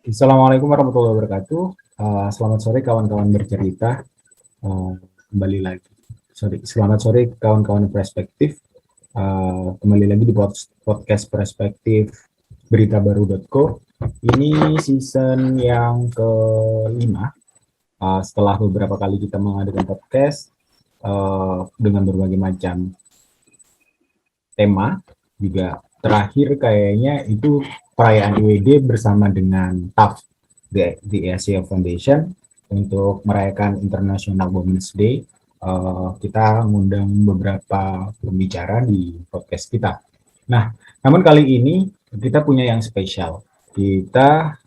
Assalamualaikum warahmatullahi wabarakatuh. Selamat sore kawan-kawan bercerita. Kembali lagi. Selamat sore kawan-kawan perspektif. Kembali lagi di podcast perspektif beritabaru.co. Ini season yang kelima. Setelah beberapa kali kita mengadakan podcast dengan berbagai macam tema, juga terakhir kayaknya itu perayaan IWD bersama dengan TAF, the Asia Foundation, untuk merayakan International Women's Day. Kita mengundang beberapa pembicara di podcast kita. Nah, namun kali ini kita punya yang spesial. Kita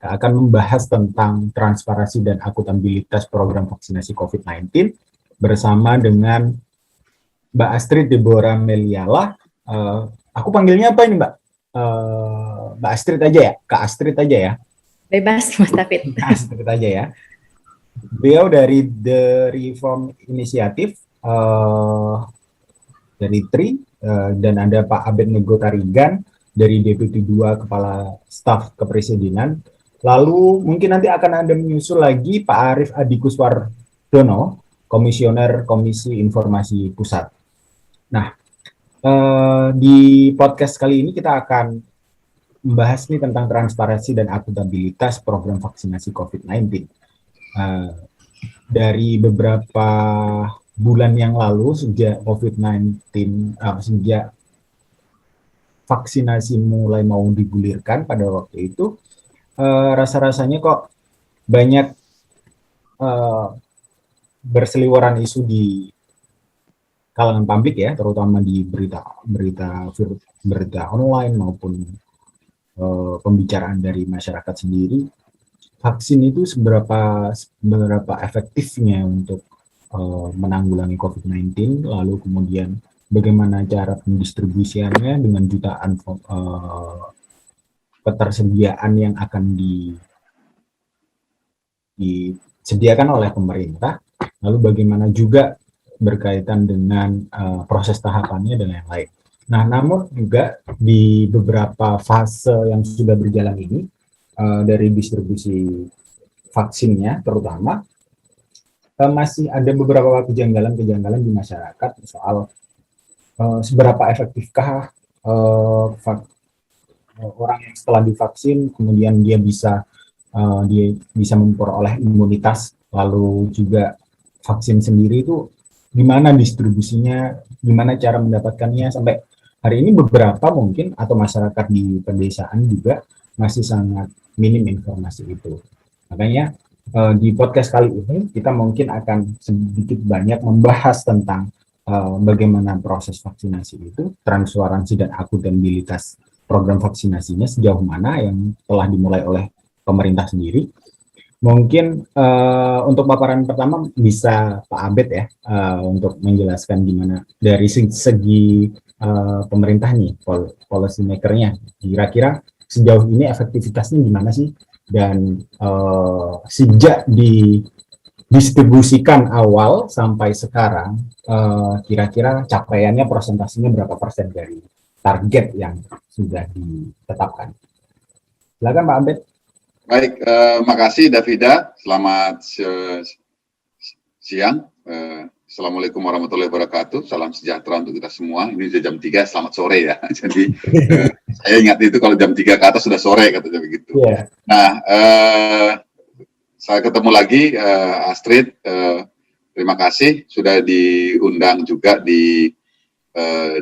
akan membahas tentang transparansi dan akuntabilitas program vaksinasi COVID-19 bersama dengan Mbak Astrid Deborah Meliala. Aku panggilnya apa ini, Mbak? Mbak Astrid aja ya? Kak Astrid aja ya? Bebas, Mas David. Kak Astrid aja ya. Beliau dari The Reform Initiative, dari TRI, dan ada Pak Abednego Tarigan dari Deputi 2 Kepala Staf Kepresidenan. Lalu mungkin nanti akan ada menyusul lagi Pak Arief Adikuswardono, Komisioner Komisi Informasi Pusat. Nah, di podcast kali ini kita akan membahas nih tentang transparansi dan akuntabilitas program vaksinasi COVID-19. Dari beberapa bulan yang lalu sejak COVID-19, sejak vaksinasi mulai mau digulirkan pada waktu itu, rasa-rasanya kok banyak berseliweran isu di kalangan publik ya, terutama di berita online maupun pembicaraan dari masyarakat sendiri. Vaksin itu seberapa efektifnya untuk menanggulangi COVID-19, lalu kemudian bagaimana cara pendistribusiannya dengan jutaan ketersediaan yang akan disediakan oleh pemerintah, lalu bagaimana juga berkaitan dengan proses tahapannya dan lain-lain. Nah, namun juga di beberapa fase yang sudah berjalan ini, dari distribusi vaksinnya terutama, masih ada beberapa kejanggalan-kejanggalan di masyarakat soal seberapa efektifkah orang yang setelah divaksin kemudian dia bisa memperoleh imunitas, lalu juga vaksin sendiri itu gimana distribusinya, gimana cara mendapatkannya. Sampai hari ini beberapa mungkin atau masyarakat di pedesaan juga masih sangat minim informasi itu. Makanya di podcast kali ini kita mungkin akan sedikit banyak membahas tentang bagaimana proses vaksinasi itu, transparansi dan akuntabilitas program vaksinasinya sejauh mana yang telah dimulai oleh pemerintah sendiri. Mungkin untuk paparan pertama bisa Pak Abed ya, untuk menjelaskan gimana dari segi pemerintah nih, policy maker-nya, kira-kira sejauh ini efektivitasnya gimana sih, dan sejak didistribusikan awal sampai sekarang, kira-kira capaiannya persentasenya berapa persen dari target yang sudah ditetapkan. Silakan Pak Abed. Baik, makasih Davida. Selamat siang. Assalamualaikum warahmatullahi wabarakatuh. Salam sejahtera untuk kita semua. Ini sudah jam 3, selamat sore ya. Jadi saya ingat itu kalau jam 3 ke atas sudah sore, katanya begitu. Yeah. Nah, saya ketemu lagi Astrid. Terima kasih sudah diundang juga di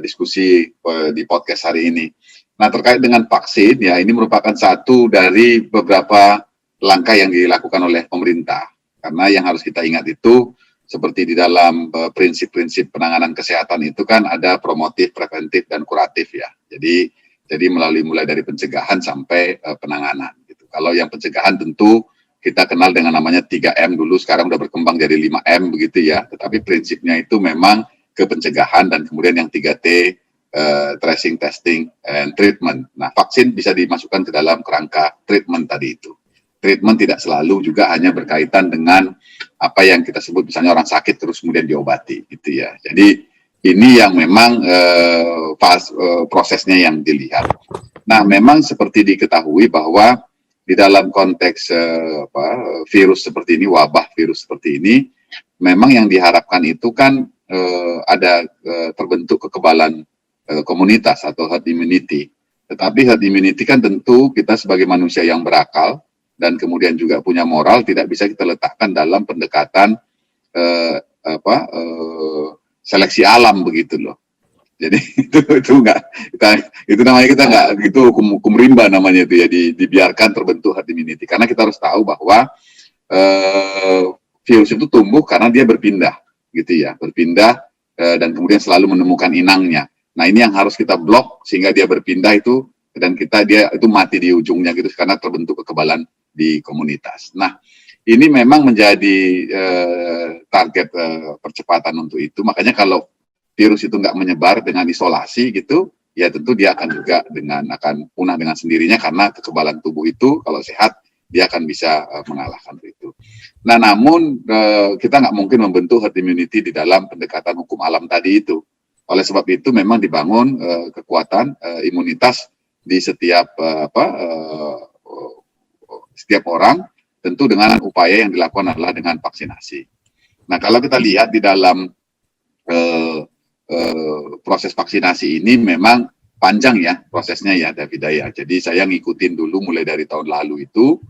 diskusi di podcast hari ini. Nah, terkait dengan vaksin, ya ini merupakan satu dari beberapa langkah yang dilakukan oleh pemerintah. Karena yang harus kita ingat itu, seperti di dalam prinsip-prinsip penanganan kesehatan itu kan ada promotif, preventif, dan kuratif ya. Jadi mulai dari pencegahan sampai penanganan. Gitu. Kalau yang pencegahan tentu kita kenal dengan namanya 3M dulu, sekarang udah berkembang jadi 5M begitu ya. Tetapi prinsipnya itu memang ke pencegahan, dan kemudian yang 3T, tracing, testing, and treatment. Nah, vaksin bisa dimasukkan ke dalam kerangka treatment tadi itu. Treatment tidak selalu juga hanya berkaitan dengan apa yang kita sebut misalnya orang sakit terus kemudian diobati, gitu ya. Jadi Ini yang memang prosesnya yang dilihat. Nah, memang seperti diketahui bahwa di dalam konteks virus seperti ini, wabah virus seperti ini, memang yang diharapkan itu kan ada terbentuk kekebalan komunitas atau herd immunity. Tetapi herd immunity kan tentu kita sebagai manusia yang berakal dan kemudian juga punya moral tidak bisa kita letakkan dalam pendekatan seleksi alam begitu loh. Jadi itu enggak, itu namanya kita enggak, itu hukum rimba namanya itu ya, dibiarkan terbentuk herd immunity. Karena kita harus tahu bahwa virus itu tumbuh karena dia berpindah gitu ya, berpindah dan kemudian selalu menemukan inangnya. Nah, ini yang harus kita blok sehingga dia berpindah itu, dan dia itu mati di ujungnya gitu karena terbentuk kekebalan di komunitas. Nah, ini memang menjadi target percepatan untuk itu. Makanya kalau virus itu nggak menyebar dengan isolasi gitu, ya tentu dia akan juga akan punah dengan sendirinya karena kekebalan tubuh itu kalau sehat dia akan bisa mengalahkan itu. Nah, namun kita nggak mungkin membentuk herd immunity di dalam pendekatan hukum alam tadi itu. Oleh sebab itu memang dibangun kekuatan imunitas di setiap setiap orang, tentu dengan upaya yang dilakukan adalah dengan vaksinasi. Nah, kalau kita lihat di dalam proses vaksinasi ini memang panjang ya prosesnya ya, Davida ya. Jadi saya ngikutin dulu mulai dari tahun lalu itu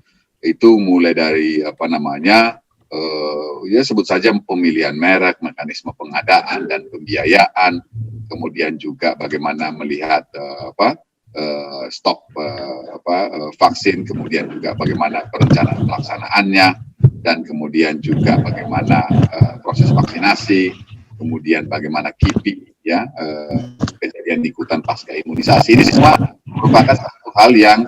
mulai dari ya sebut saja pemilihan merek, mekanisme pengadaan dan pembiayaan, kemudian juga bagaimana melihat stok vaksin, kemudian juga bagaimana perencanaan pelaksanaannya, dan kemudian juga bagaimana proses vaksinasi, kemudian bagaimana KIPI ya, kejadian ikutan pasca imunisasi. Ini semua merupakan satu hal yang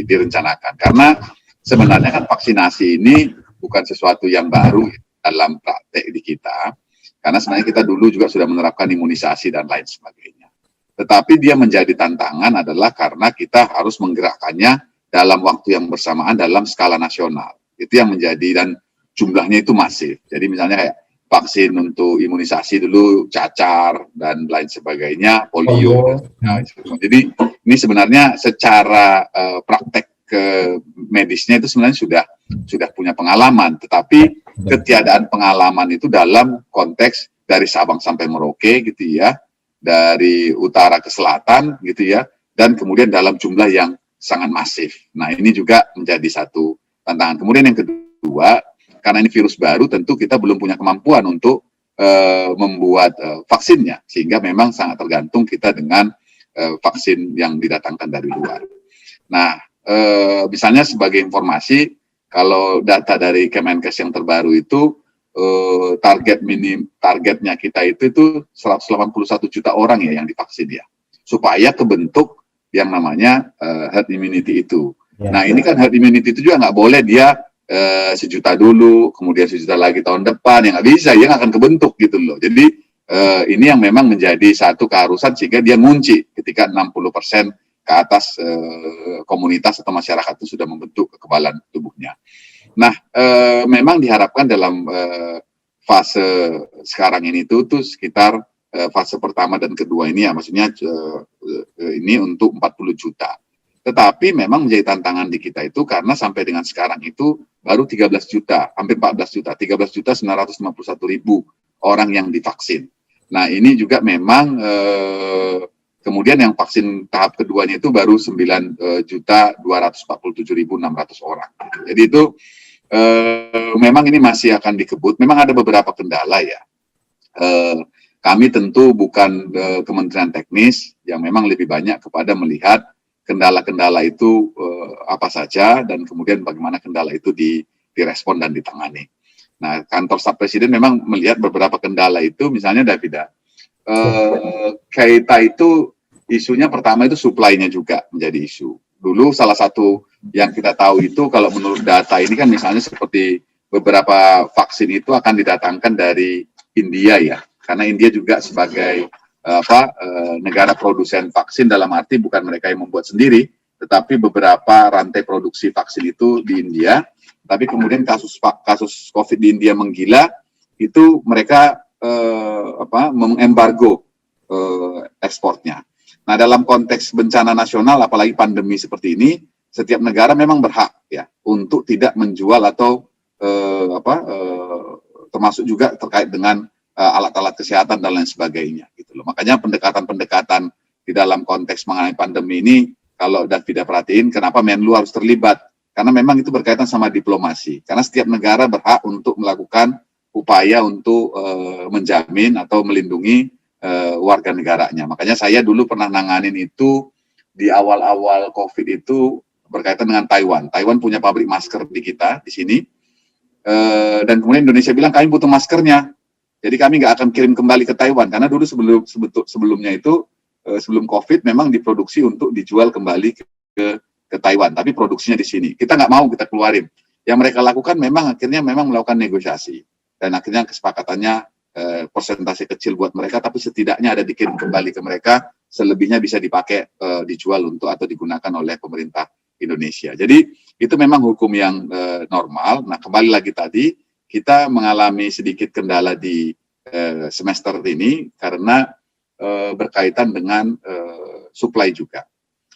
direncanakan, karena sebenarnya kan vaksinasi ini bukan sesuatu yang baru dalam praktek di kita, karena sebenarnya kita dulu juga sudah menerapkan imunisasi dan lain sebagainya. Tetapi dia menjadi tantangan adalah karena kita harus menggerakkannya dalam waktu yang bersamaan dalam skala nasional. Itu yang menjadi, dan jumlahnya itu masif. Jadi misalnya kayak vaksin untuk imunisasi dulu cacar dan lain sebagainya, polio. Jadi ini sebenarnya secara praktek medisnya itu sebenarnya sudah punya pengalaman, tetapi ketiadaan pengalaman itu dalam konteks dari Sabang sampai Merauke gitu ya, dari utara ke selatan gitu ya, dan kemudian dalam jumlah yang sangat masif. Nah, ini juga menjadi satu tantangan. Kemudian yang kedua, karena ini virus baru, tentu kita belum punya kemampuan untuk membuat vaksinnya, sehingga memang sangat tergantung kita dengan vaksin yang didatangkan dari luar. Nah, misalnya sebagai informasi, kalau data dari Kemenkes yang terbaru itu targetnya kita itu 181 juta orang ya yang divaksin ya, supaya kebentuk yang namanya herd immunity itu. Ya. Nah, ini kan herd immunity itu juga nggak boleh dia 1 juta dulu, kemudian 1 juta lagi tahun depan, yang nggak bisa, dia nggak akan kebentuk gitu loh. Jadi ini yang memang menjadi satu keharusan sehingga dia ngunci ketika 60% ke atas komunitas atau masyarakat itu sudah membentuk kekebalan tubuhnya. Nah, memang diharapkan dalam fase sekarang ini tuh sekitar fase pertama dan kedua ini ya, maksudnya ini untuk 40 juta. Tetapi memang menjadi tantangan di kita itu karena sampai dengan sekarang itu baru 13 juta, hampir 14 juta, 13.951.000 orang yang divaksin. Nah, ini juga memang kemudian yang vaksin tahap keduanya itu baru 9.247.600 orang. Jadi itu memang ini masih akan dikebut. Memang ada beberapa kendala ya. Kami tentu bukan Kementerian Teknis yang memang lebih banyak kepada melihat kendala-kendala itu apa saja, dan kemudian bagaimana kendala itu direspon dan ditangani. Nah, kantor staf presiden memang melihat beberapa kendala itu, misalnya Davida, Keita itu isunya pertama itu supply-nya juga menjadi isu. Dulu salah satu yang kita tahu itu kalau menurut data ini kan misalnya seperti beberapa vaksin itu akan didatangkan dari India ya, karena India juga sebagai negara produsen vaksin, dalam arti bukan mereka yang membuat sendiri, tetapi beberapa rantai produksi vaksin itu di India. Tapi kemudian kasus COVID di India menggila, itu mereka mengembargo ekspornya. Nah, dalam konteks bencana nasional, apalagi pandemi seperti ini, setiap negara memang berhak ya untuk tidak menjual atau termasuk juga terkait dengan alat-alat kesehatan dan lain sebagainya gitu loh. Makanya pendekatan-pendekatan di dalam konteks mengenai pandemi ini, kalau Davida perhatiin, kenapa Menlu harus terlibat? Karena memang itu berkaitan sama diplomasi. Karena setiap negara berhak untuk melakukan upaya untuk menjamin atau melindungi warga negaranya. Makanya saya dulu pernah nanganin itu di awal-awal COVID itu berkaitan dengan Taiwan. Taiwan punya pabrik masker di kita di sini, dan kemudian Indonesia bilang kami butuh maskernya. Jadi kami nggak akan kirim kembali ke Taiwan karena dulu sebelumnya itu sebelum COVID memang diproduksi untuk dijual kembali ke Taiwan, tapi produksinya di sini. Kita nggak mau kita keluarin. Yang mereka lakukan memang akhirnya melakukan negosiasi dan akhirnya kesepakatannya persentase kecil buat mereka, tapi setidaknya ada dikirim kembali ke mereka, selebihnya bisa dipakai dijual untuk atau digunakan oleh pemerintah Indonesia. Jadi itu memang hukum yang normal. Nah, kembali lagi tadi kita mengalami sedikit kendala di semester ini karena berkaitan dengan supply juga.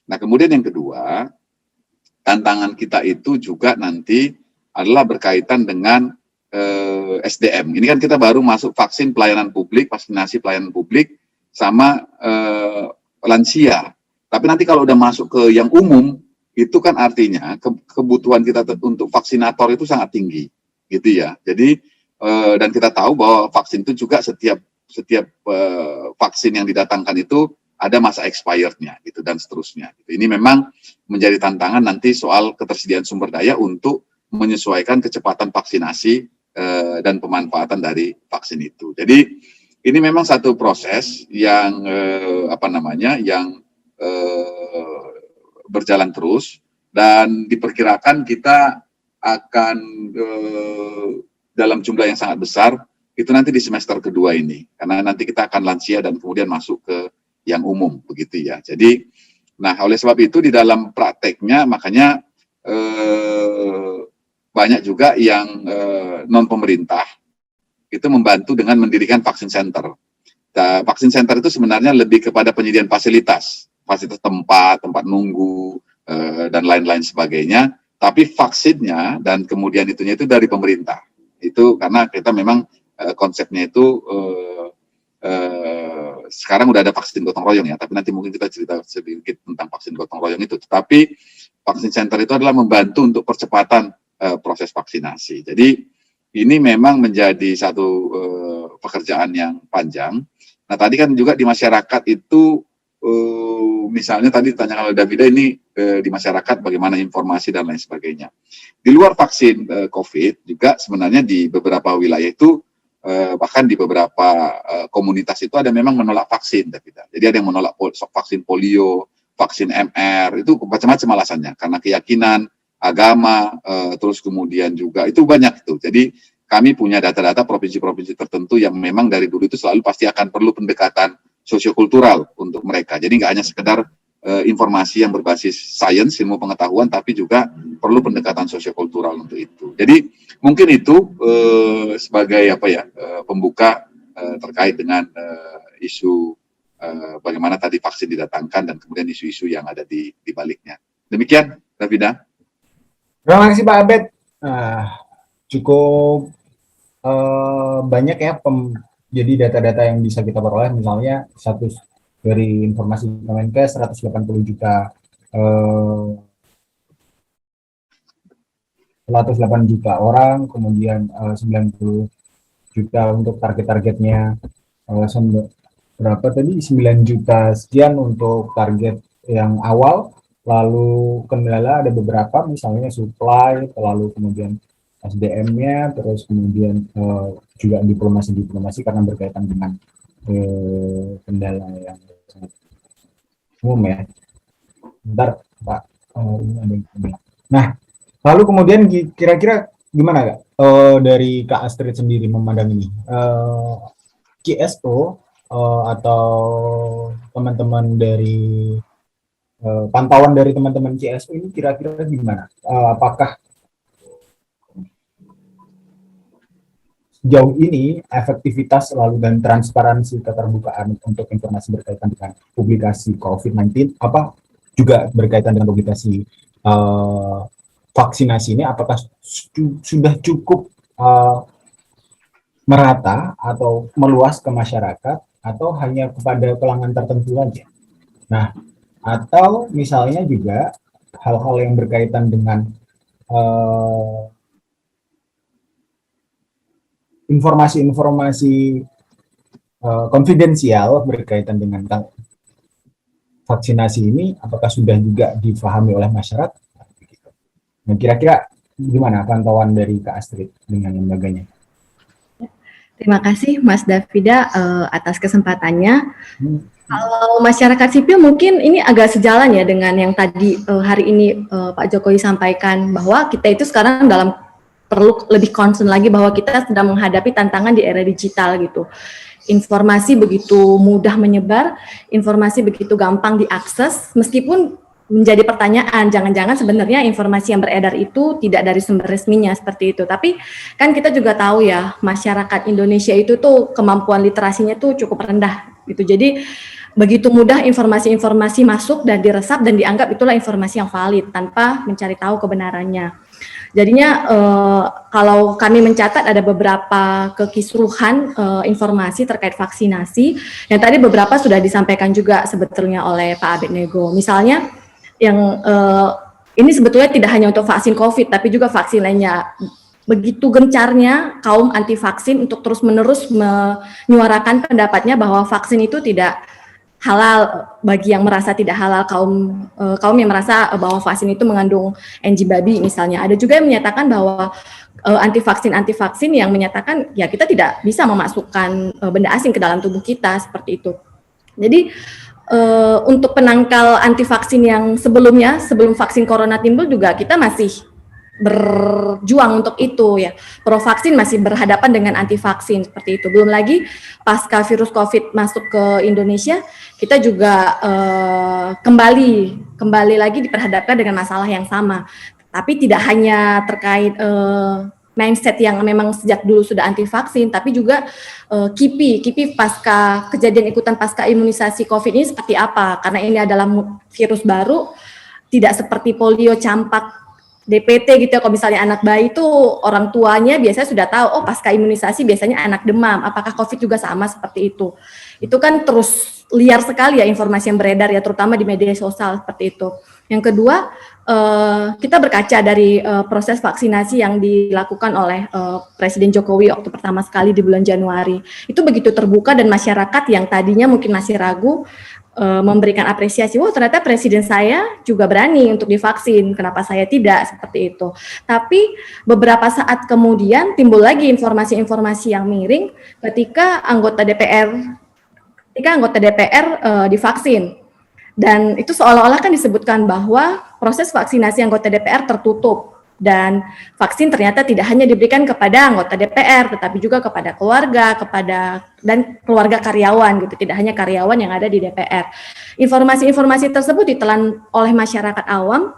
Nah, kemudian yang kedua, tantangan kita itu juga nanti adalah berkaitan dengan SDM. Ini kan kita baru masuk vaksin pelayanan publik, vaksinasi pelayanan publik sama lansia. Tapi nanti kalau udah masuk ke yang umum, itu kan artinya kebutuhan kita untuk vaksinator itu sangat tinggi, gitu ya. Jadi dan kita tahu bahwa vaksin itu juga setiap vaksin yang didatangkan itu ada masa expirednya, gitu dan seterusnya. Ini memang menjadi tantangan nanti soal ketersediaan sumber daya untuk menyesuaikan kecepatan vaksinasi dan pemanfaatan dari vaksin itu. Jadi ini memang satu proses yang yang berjalan terus dan diperkirakan kita akan dalam jumlah yang sangat besar itu nanti di semester kedua ini, karena nanti kita akan lansia dan kemudian masuk ke yang umum begitu ya. Jadi, nah oleh sebab itu di dalam prakteknya makanya banyak juga yang non pemerintah itu membantu dengan mendirikan vaksin center. Nah, vaksin center itu sebenarnya lebih kepada penyediaan fasilitas tempat nunggu dan lain-lain sebagainya. Tapi vaksinnya dan kemudian itu dari pemerintah. Itu karena kita memang konsepnya itu sekarang udah ada vaksin gotong royong ya. Tapi nanti mungkin kita cerita sedikit tentang vaksin gotong royong itu. Tetapi vaksin center itu adalah membantu untuk percepatan proses vaksinasi. Jadi ini memang menjadi satu pekerjaan yang panjang. Nah tadi kan juga di masyarakat itu misalnya tadi ditanyakan oleh Davida ini di masyarakat bagaimana informasi dan lain sebagainya. Di luar vaksin COVID juga sebenarnya di beberapa wilayah itu bahkan di beberapa komunitas itu ada memang menolak vaksin, Davida. Jadi ada yang menolak vaksin polio, vaksin MR, itu macam-macam alasannya karena keyakinan, agama, terus kemudian juga itu banyak itu. Jadi kami punya data-data provinsi-provinsi tertentu yang memang dari dulu itu selalu pasti akan perlu pendekatan sosiokultural untuk mereka. Jadi nggak hanya sekedar informasi yang berbasis sains, ilmu pengetahuan, tapi juga perlu pendekatan sosiokultural untuk itu. Jadi mungkin itu sebagai pembuka terkait dengan isu bagaimana tadi vaksin didatangkan dan kemudian isu-isu yang ada di baliknya. Demikian, Davida. Terima kasih Pak Abed. Cukup banyak ya jadi data-data yang bisa kita peroleh, misalnya dari informasi Kemenkes 180 juta 108 juta orang, kemudian 90 juta untuk target-targetnya berapa tadi 9 juta sekian untuk target yang awal, lalu kendala ada beberapa misalnya supply, lalu kemudian SDM-nya, terus kemudian juga diplomasi karena berkaitan dengan kendala yang sangat umum ya. Bentar Pak, ini ada yang bilang. Nah, lalu kemudian kira-kira gimana Kak dari Kak Astrid sendiri memandang ini? CSO atau teman-teman dari pantauan dari teman-teman CSO ini kira-kira gimana? Apakah sejauh ini efektivitas lalu dan transparansi keterbukaan untuk informasi berkaitan dengan publikasi COVID-19 apa juga berkaitan dengan publikasi vaksinasi ini apakah sudah cukup merata atau meluas ke masyarakat atau hanya kepada kalangan tertentu saja. Nah, atau misalnya juga hal-hal yang berkaitan dengan informasi-informasi konfidensial berkaitan dengan vaksinasi ini, apakah sudah juga difahami oleh masyarakat? Nah, kira-kira gimana pantauan dari Kak Astrid dengan lembaganya? Terima kasih Mas Davida atas kesempatannya. Kalau masyarakat sipil mungkin ini agak sejalan ya dengan yang tadi hari ini Pak Jokowi sampaikan bahwa kita itu sekarang perlu lebih concern lagi bahwa kita sedang menghadapi tantangan di era digital gitu. Informasi begitu mudah menyebar, informasi begitu gampang diakses, meskipun menjadi pertanyaan, jangan-jangan sebenarnya informasi yang beredar itu tidak dari sumber resminya seperti itu. Tapi kan kita juga tahu ya, masyarakat Indonesia itu tuh kemampuan literasinya tuh cukup rendah gitu. Jadi begitu mudah informasi-informasi masuk dan diresap dan dianggap itulah informasi yang valid tanpa mencari tahu kebenarannya. Jadinya kalau kami mencatat ada beberapa kekisruhan informasi terkait vaksinasi yang tadi beberapa sudah disampaikan juga sebetulnya oleh Pak Abednego. Misalnya yang ini sebetulnya tidak hanya untuk vaksin COVID tapi juga vaksin lainnya. Begitu gencarnya kaum anti vaksin untuk terus-menerus menyuarakan pendapatnya bahwa vaksin itu tidak halal bagi yang merasa tidak halal, kaum yang merasa bahwa vaksin itu mengandung NG babi misalnya. Ada juga yang menyatakan bahwa anti vaksin yang menyatakan ya kita tidak bisa memasukkan benda asing ke dalam tubuh kita seperti itu. Jadi untuk penangkal anti vaksin yang sebelum vaksin corona timbul juga kita masih berjuang untuk itu ya. Pro vaksin masih berhadapan dengan anti vaksin seperti itu. Belum lagi pasca virus COVID masuk ke Indonesia, kita juga kembali lagi diperhadapkan dengan masalah yang sama. Tapi tidak hanya terkait mindset yang memang sejak dulu sudah anti vaksin, tapi juga KIPI pasca kejadian ikutan pasca imunisasi COVID ini seperti apa? Karena ini adalah virus baru, tidak seperti polio, campak, DPT gitu ya, kalau misalnya anak bayi itu orang tuanya biasanya sudah tahu, oh pasca imunisasi biasanya anak demam, apakah COVID juga sama seperti itu. Itu kan terus liar sekali ya informasi yang beredar ya, terutama di media sosial seperti itu. Yang kedua, kita berkaca dari proses vaksinasi yang dilakukan oleh Presiden Jokowi waktu pertama sekali di bulan Januari. Itu begitu terbuka dan masyarakat yang tadinya mungkin masih ragu, memberikan apresiasi, wah ternyata presiden saya juga berani untuk divaksin, kenapa saya tidak, seperti itu. Tapi beberapa saat kemudian timbul lagi informasi-informasi yang miring ketika anggota DPR divaksin. Dan itu seolah-olah kan disebutkan bahwa proses vaksinasi anggota DPR tertutup. Dan vaksin ternyata tidak hanya diberikan kepada anggota DPR, tetapi juga kepada keluarga, dan keluarga karyawan gitu, tidak hanya karyawan yang ada di DPR. Informasi-informasi tersebut ditelan oleh masyarakat awam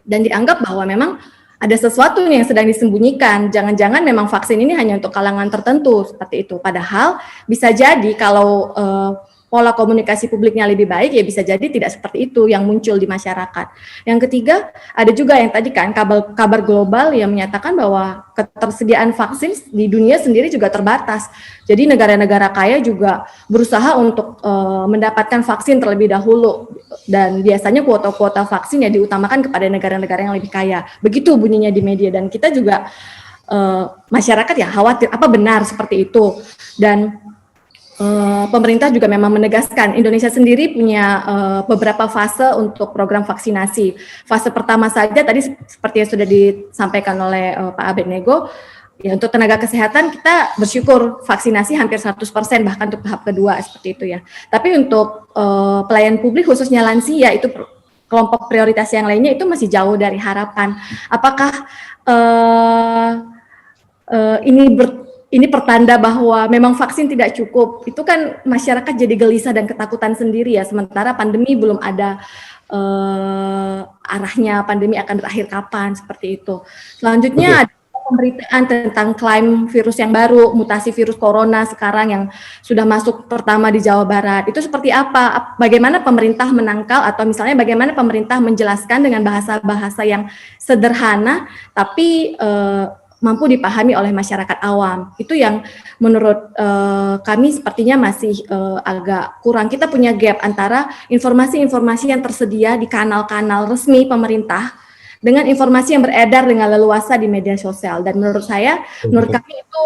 dan dianggap bahwa memang ada sesuatu yang sedang disembunyikan. Jangan-jangan memang vaksin ini hanya untuk kalangan tertentu seperti itu. Padahal bisa jadi kalau pola komunikasi publiknya lebih baik, ya bisa jadi tidak seperti itu yang muncul di masyarakat. Yang ketiga, ada juga yang tadi kan kabar global yang menyatakan bahwa ketersediaan vaksin di dunia sendiri juga terbatas. Jadi negara-negara kaya juga berusaha untuk mendapatkan vaksin terlebih dahulu, dan biasanya kuota-kuota vaksin ya diutamakan kepada negara-negara yang lebih kaya. Begitu bunyinya di media, dan kita juga masyarakat ya khawatir apa benar seperti itu. Dan pemerintah juga memang menegaskan Indonesia sendiri punya beberapa fase untuk program vaksinasi. Fase pertama saja tadi seperti yang sudah disampaikan oleh Pak Abednego, ya untuk tenaga kesehatan kita bersyukur vaksinasi hampir 100%, bahkan untuk tahap kedua seperti itu ya. Tapi untuk pelayan publik khususnya lansia, itu kelompok prioritas yang lainnya itu masih jauh dari harapan. Apakah ini pertanda bahwa memang vaksin tidak cukup? Itu kan masyarakat jadi gelisah dan ketakutan sendiri ya, sementara pandemi belum ada arahnya, pandemi akan berakhir kapan, seperti itu. Selanjutnya ada pemberitaan tentang klaim virus yang baru, mutasi virus corona sekarang yang sudah masuk pertama di Jawa Barat. Itu seperti apa? Bagaimana pemerintah menangkal atau misalnya bagaimana pemerintah menjelaskan dengan bahasa-bahasa yang sederhana tapi mampu dipahami oleh masyarakat awam. Itu yang menurut kami sepertinya masih agak kurang. Kita punya gap antara informasi-informasi yang tersedia di kanal-kanal resmi pemerintah dengan informasi yang beredar dengan leluasa di media sosial. Dan menurut saya, menurut kami itu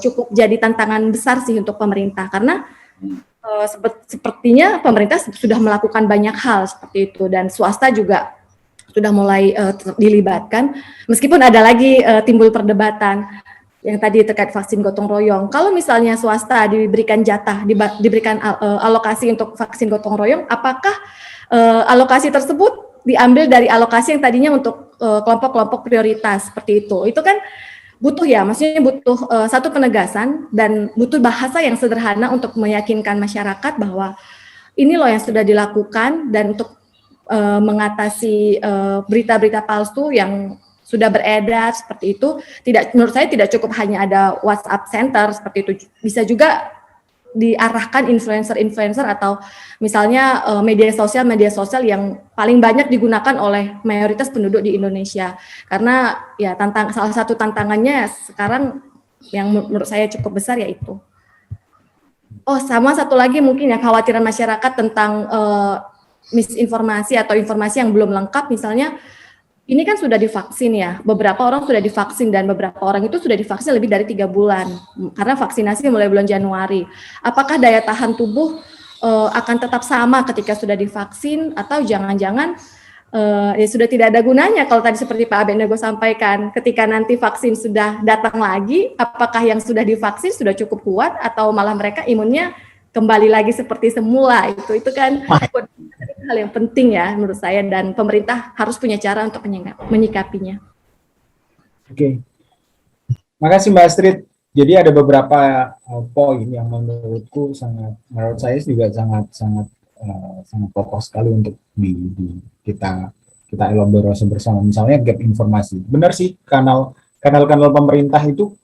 cukup jadi tantangan besar sih untuk pemerintah, karena sepertinya pemerintah sudah melakukan banyak hal seperti itu, dan swasta juga sudah mulai dilibatkan, meskipun ada lagi timbul perdebatan yang tadi terkait vaksin gotong royong. Kalau misalnya swasta diberikan jatah, diberikan alokasi untuk vaksin gotong royong, apakah alokasi tersebut diambil dari alokasi yang tadinya untuk kelompok-kelompok prioritas seperti itu? Itu kan butuh ya, maksudnya butuh satu penegasan dan butuh bahasa yang sederhana untuk meyakinkan masyarakat bahwa ini loh yang sudah dilakukan, dan untuk mengatasi berita-berita palsu yang sudah beredar seperti itu, menurut saya tidak cukup hanya ada WhatsApp center seperti itu, bisa juga diarahkan influencer-influencer atau misalnya media sosial yang paling banyak digunakan oleh mayoritas penduduk di Indonesia. Karena ya salah satu tantangannya sekarang yang menurut saya cukup besar yaitu. Oh, sama satu lagi mungkin ya, khawatiran masyarakat tentang misinformasi atau informasi yang belum lengkap. Misalnya ini kan sudah divaksin ya, beberapa orang sudah divaksin dan beberapa orang itu sudah divaksin lebih dari 3 bulan, karena vaksinasi mulai bulan Januari. Apakah daya tahan tubuh akan tetap sama ketika sudah divaksin, atau jangan-jangan ya sudah tidak ada gunanya kalau tadi seperti Pak Abednego sampaikan, ketika nanti vaksin sudah datang lagi, apakah yang sudah divaksin sudah cukup kuat atau malah mereka imunnya kembali lagi seperti semula? Itu kan hal yang penting ya menurut saya, dan pemerintah harus punya cara untuk menyikapinya. Oke. Makasih Mbak Astrid. Jadi ada beberapa poin yang menurut saya juga sangat pokok sekali untuk kita elaborasi bersama. Misalnya gap informasi. Benar sih, kanal-kanal pemerintah itu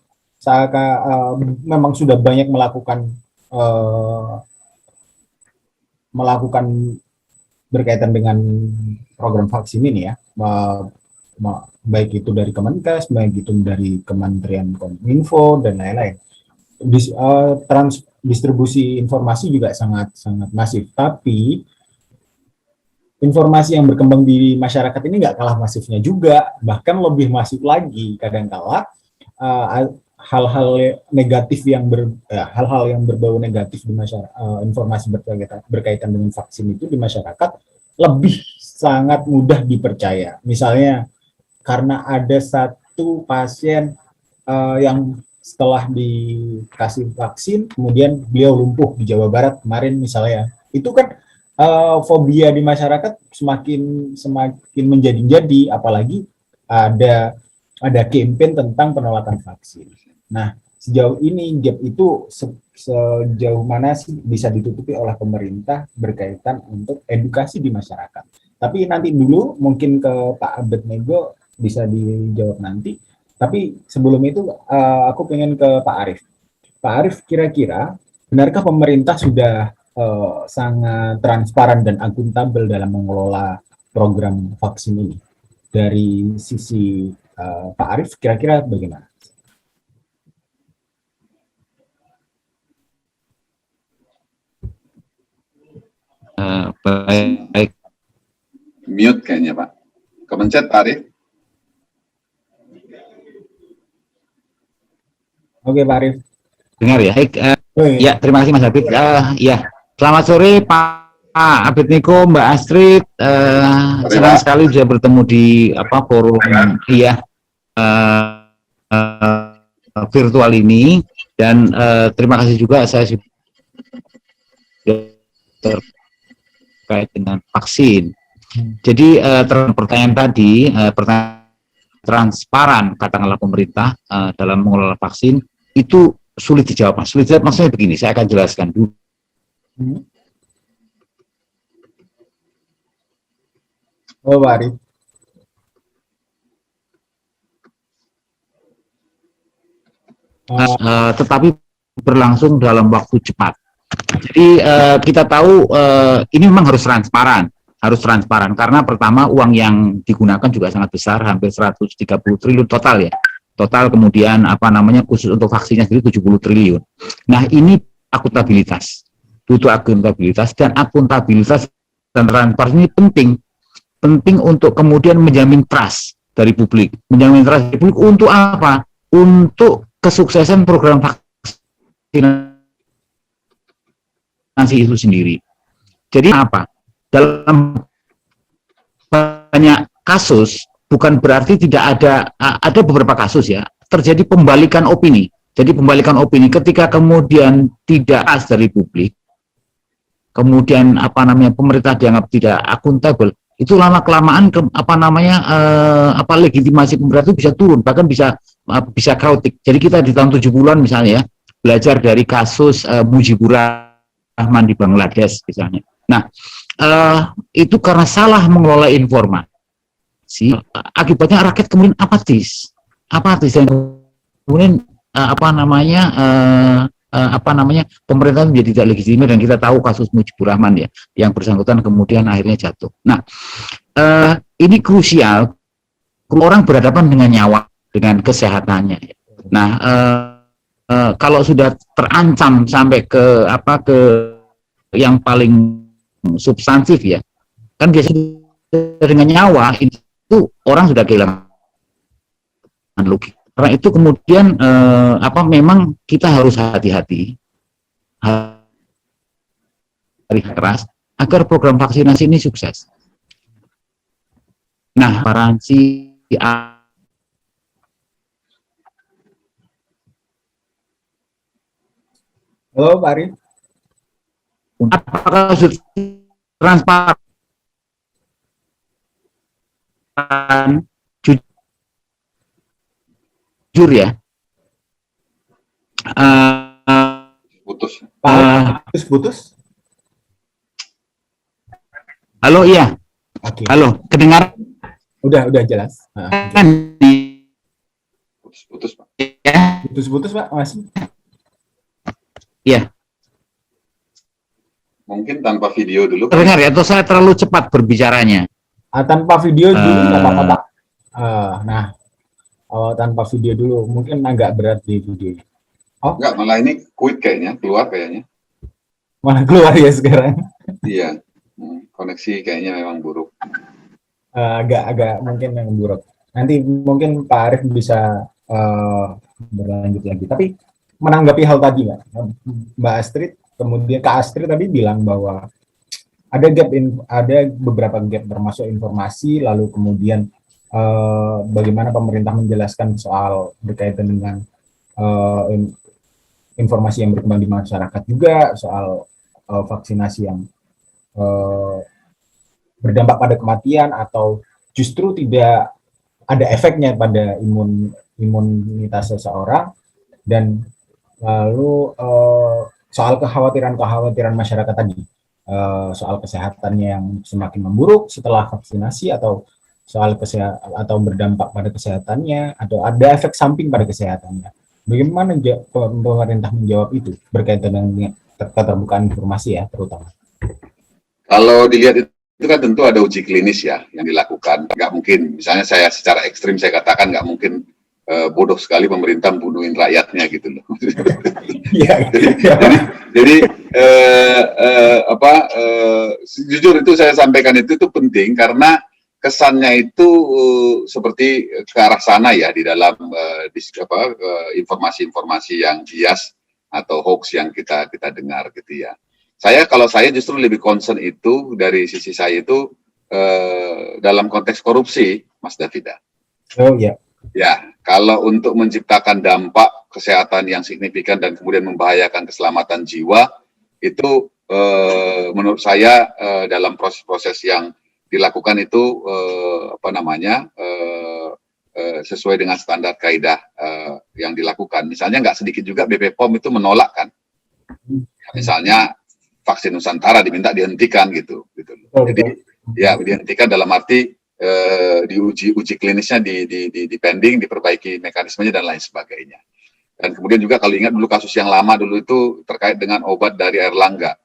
memang sudah banyak melakukan berkaitan dengan program vaksin ini ya, baik itu dari Kemenkes, baik itu dari Kementerian Kominfo dan lain-lain. Distribusi informasi juga sangat masif, tapi informasi yang berkembang di masyarakat ini nggak kalah masifnya juga, bahkan lebih masif lagi. Kadang-kala hal-hal negatif hal-hal yang berbau negatif di masyarakat, informasi berkaitan dengan vaksin itu di masyarakat lebih sangat mudah dipercaya. Misalnya karena ada satu pasien yang setelah dikasih vaksin kemudian beliau lumpuh di Jawa Barat kemarin misalnya, itu kan fobia di masyarakat semakin menjadi-jadi, apalagi ada campaign tentang penolakan vaksin. Nah, sejauh ini gap itu sejauh mana sih bisa ditutupi oleh pemerintah berkaitan untuk edukasi di masyarakat? Tapi nanti dulu mungkin ke Pak Abednego bisa dijawab nanti. Tapi sebelum itu aku pengen ke Pak Arief. Pak Arief, kira-kira benarkah pemerintah sudah sangat transparan dan akuntabel dalam mengelola program vaksin ini? Dari sisi Pak Arief, kira-kira bagaimana? Baik. Mute kayaknya Pak. Kemencet Pak Arief. Oke Pak Arief. Dengar ya. Ya, terima kasih Mas Habib. Ya, selamat sore Pak Abednego, Mbak Astrid. Senang sekali bisa bertemu di forum virtual ini, dan terima kasih juga saya terkait dengan vaksin. Jadi pertanyaan tadi, pertanyaan transparan katakanlah pemerintah dalam mengelola vaksin itu sulit dijawab, Mas. Sulit dijawab maksudnya begini, saya akan jelaskan dulu. Oh, Pak Arief. tetapi berlangsung dalam waktu cepat. Jadi kita tahu ini memang harus transparan karena pertama uang yang digunakan juga sangat besar, hampir 130 triliun total ya. Total kemudian khusus untuk vaksinnya sendiri 70 triliun. Nah, ini akuntabilitas. Butuh akuntabilitas dan transparansi ini penting untuk kemudian menjamin trust dari publik. Menjamin trust dari publik untuk apa? Untuk kesuksesan program vaksinasi itu sendiri. Jadi apa? Dalam banyak kasus bukan berarti tidak ada beberapa kasus ya terjadi pembalikan opini. Jadi pembalikan opini ketika kemudian tidak as dari publik, kemudian pemerintah dianggap tidak akuntabel, itu lama kelamaan legitimasi pemerintah itu bisa turun, bahkan bisa kaotik. Jadi kita di tahun 70-an misalnya ya, belajar dari kasus Mujibur Rahman di Bangladesh misalnya. Nah, itu karena salah mengelola informasi, akibatnya rakyat kemudian apatis dan kemudian pemerintah menjadi tidak legitimir dan kita tahu kasus Mujibur Rahman ya, yang bersangkutan kemudian akhirnya jatuh. Nah, ini krusial, orang berhadapan dengan nyawa, dengan kesehatannya. Nah, kalau sudah terancam sampai ke yang paling substansif ya, kan biasanya dengan nyawa itu orang sudah kehilangan logika. Karena itu kemudian memang kita harus hati-hati, hari keras agar program vaksinasi ini sukses. Nah, transparansi Halo Pak Arif. Apakah sudah transparan, jujur ya? Putus. Putus. Halo, iya. Oke. Halo, kedengar? Udah jelas. Putus, Pak. Ya. Putus Pak, masih. Iya. Mungkin tanpa video dulu. Terdengar ya, atau saya terlalu cepat berbicaranya? Tanpa video dulu nggak apa-apa Pak. Tanpa video dulu, mungkin agak berat di videonya. Oh, enggak, malah ini quit kayaknya, keluar kayaknya. Malah keluar ya sekarang. Iya, koneksi kayaknya memang buruk. Agak mungkin yang buruk. Nanti mungkin Pak Arif bisa berlanjut lagi. Tapi menanggapi hal tadi Mbak Astrid, kemudian Kak Astrid tadi bilang bahwa ada beberapa gap termasuk informasi, lalu kemudian bagaimana pemerintah menjelaskan soal berkaitan dengan informasi yang berkembang di masyarakat juga, soal vaksinasi yang berdampak pada kematian atau justru tidak ada efeknya pada imunitas seseorang, dan lalu soal kekhawatiran masyarakat tadi, soal kesehatannya yang semakin memburuk setelah vaksinasi, atau soal kesehatan atau berdampak pada kesehatannya, atau ada efek samping pada kesehatannya. Bagaimana pemerintah menjawab itu berkaitan dengan keterbukaan informasi ya, terutama? Kalau dilihat itu kan tentu ada uji klinis ya yang dilakukan. Nggak mungkin, misalnya saya secara ekstrim saya katakan nggak mungkin bodoh sekali pemerintah membunuhin rakyatnya gitu loh. Jadi jujur itu saya sampaikan itu penting karena kesannya itu seperti ke arah sana ya di dalam informasi-informasi yang bias atau hoax yang kita dengar gitu ya. Kalau saya justru lebih concern itu dari sisi saya itu dalam konteks korupsi, Mas Davida. Oh ya. Ya, kalau untuk menciptakan dampak kesehatan yang signifikan dan kemudian membahayakan keselamatan jiwa, itu menurut saya dalam proses-proses yang dilakukan itu sesuai dengan standar kaidah yang dilakukan. Misalnya nggak sedikit juga BP POM itu menolak kan. Misalnya vaksin Nusantara diminta dihentikan gitu. Jadi ya dihentikan dalam arti diuji klinisnya, dipending, diperbaiki mekanismenya dan lain sebagainya. Dan kemudian juga kalau ingat dulu kasus yang lama dulu itu terkait dengan obat dari Airlangga,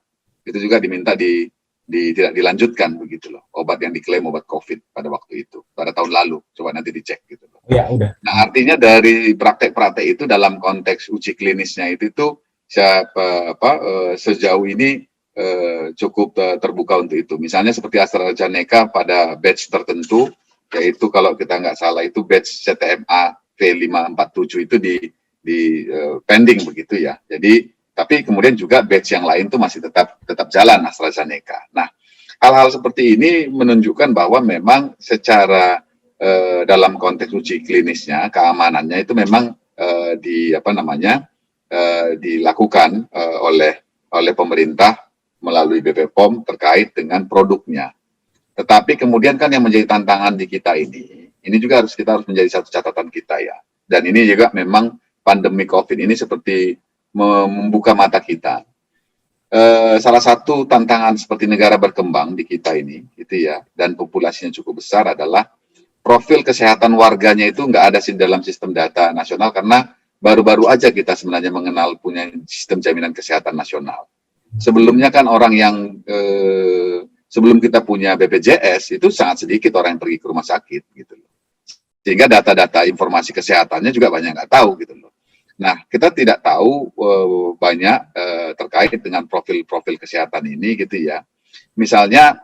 itu juga diminta tidak dilanjutkan begitu loh, obat yang diklaim obat COVID pada waktu itu, pada tahun lalu, coba nanti dicek gitu loh. Ya, udah. Nah, artinya dari praktek-praktek itu dalam konteks uji klinisnya itu sejauh ini cukup terbuka untuk itu. Misalnya seperti AstraZeneca pada batch tertentu, yaitu kalau kita nggak salah itu batch CTMA V547 itu di pending begitu ya. Jadi tapi kemudian juga batch yang lain itu masih tetap jalan AstraZeneca. Nah, hal-hal seperti ini menunjukkan bahwa memang secara dalam konteks uji klinisnya keamanannya itu memang dilakukan oleh pemerintah melalui BP POM terkait dengan produknya. Tetapi kemudian kan yang menjadi tantangan di kita ini juga kita harus menjadi satu catatan kita ya. Dan ini juga memang pandemi COVID ini seperti membuka mata kita. Salah satu tantangan seperti negara berkembang di kita ini, gitu ya, dan populasinya cukup besar adalah profil kesehatan warganya itu nggak ada dalam sistem data nasional karena baru-baru aja kita sebenarnya mengenal punya sistem jaminan kesehatan nasional. Sebelumnya kan orang yang sebelum kita punya BPJS itu sangat sedikit orang yang pergi ke rumah sakit, gitu loh. Sehingga data-data informasi kesehatannya juga banyak nggak tahu, gitu loh. Nah, kita tidak tahu banyak terkait dengan profil-profil kesehatan ini gitu ya. Misalnya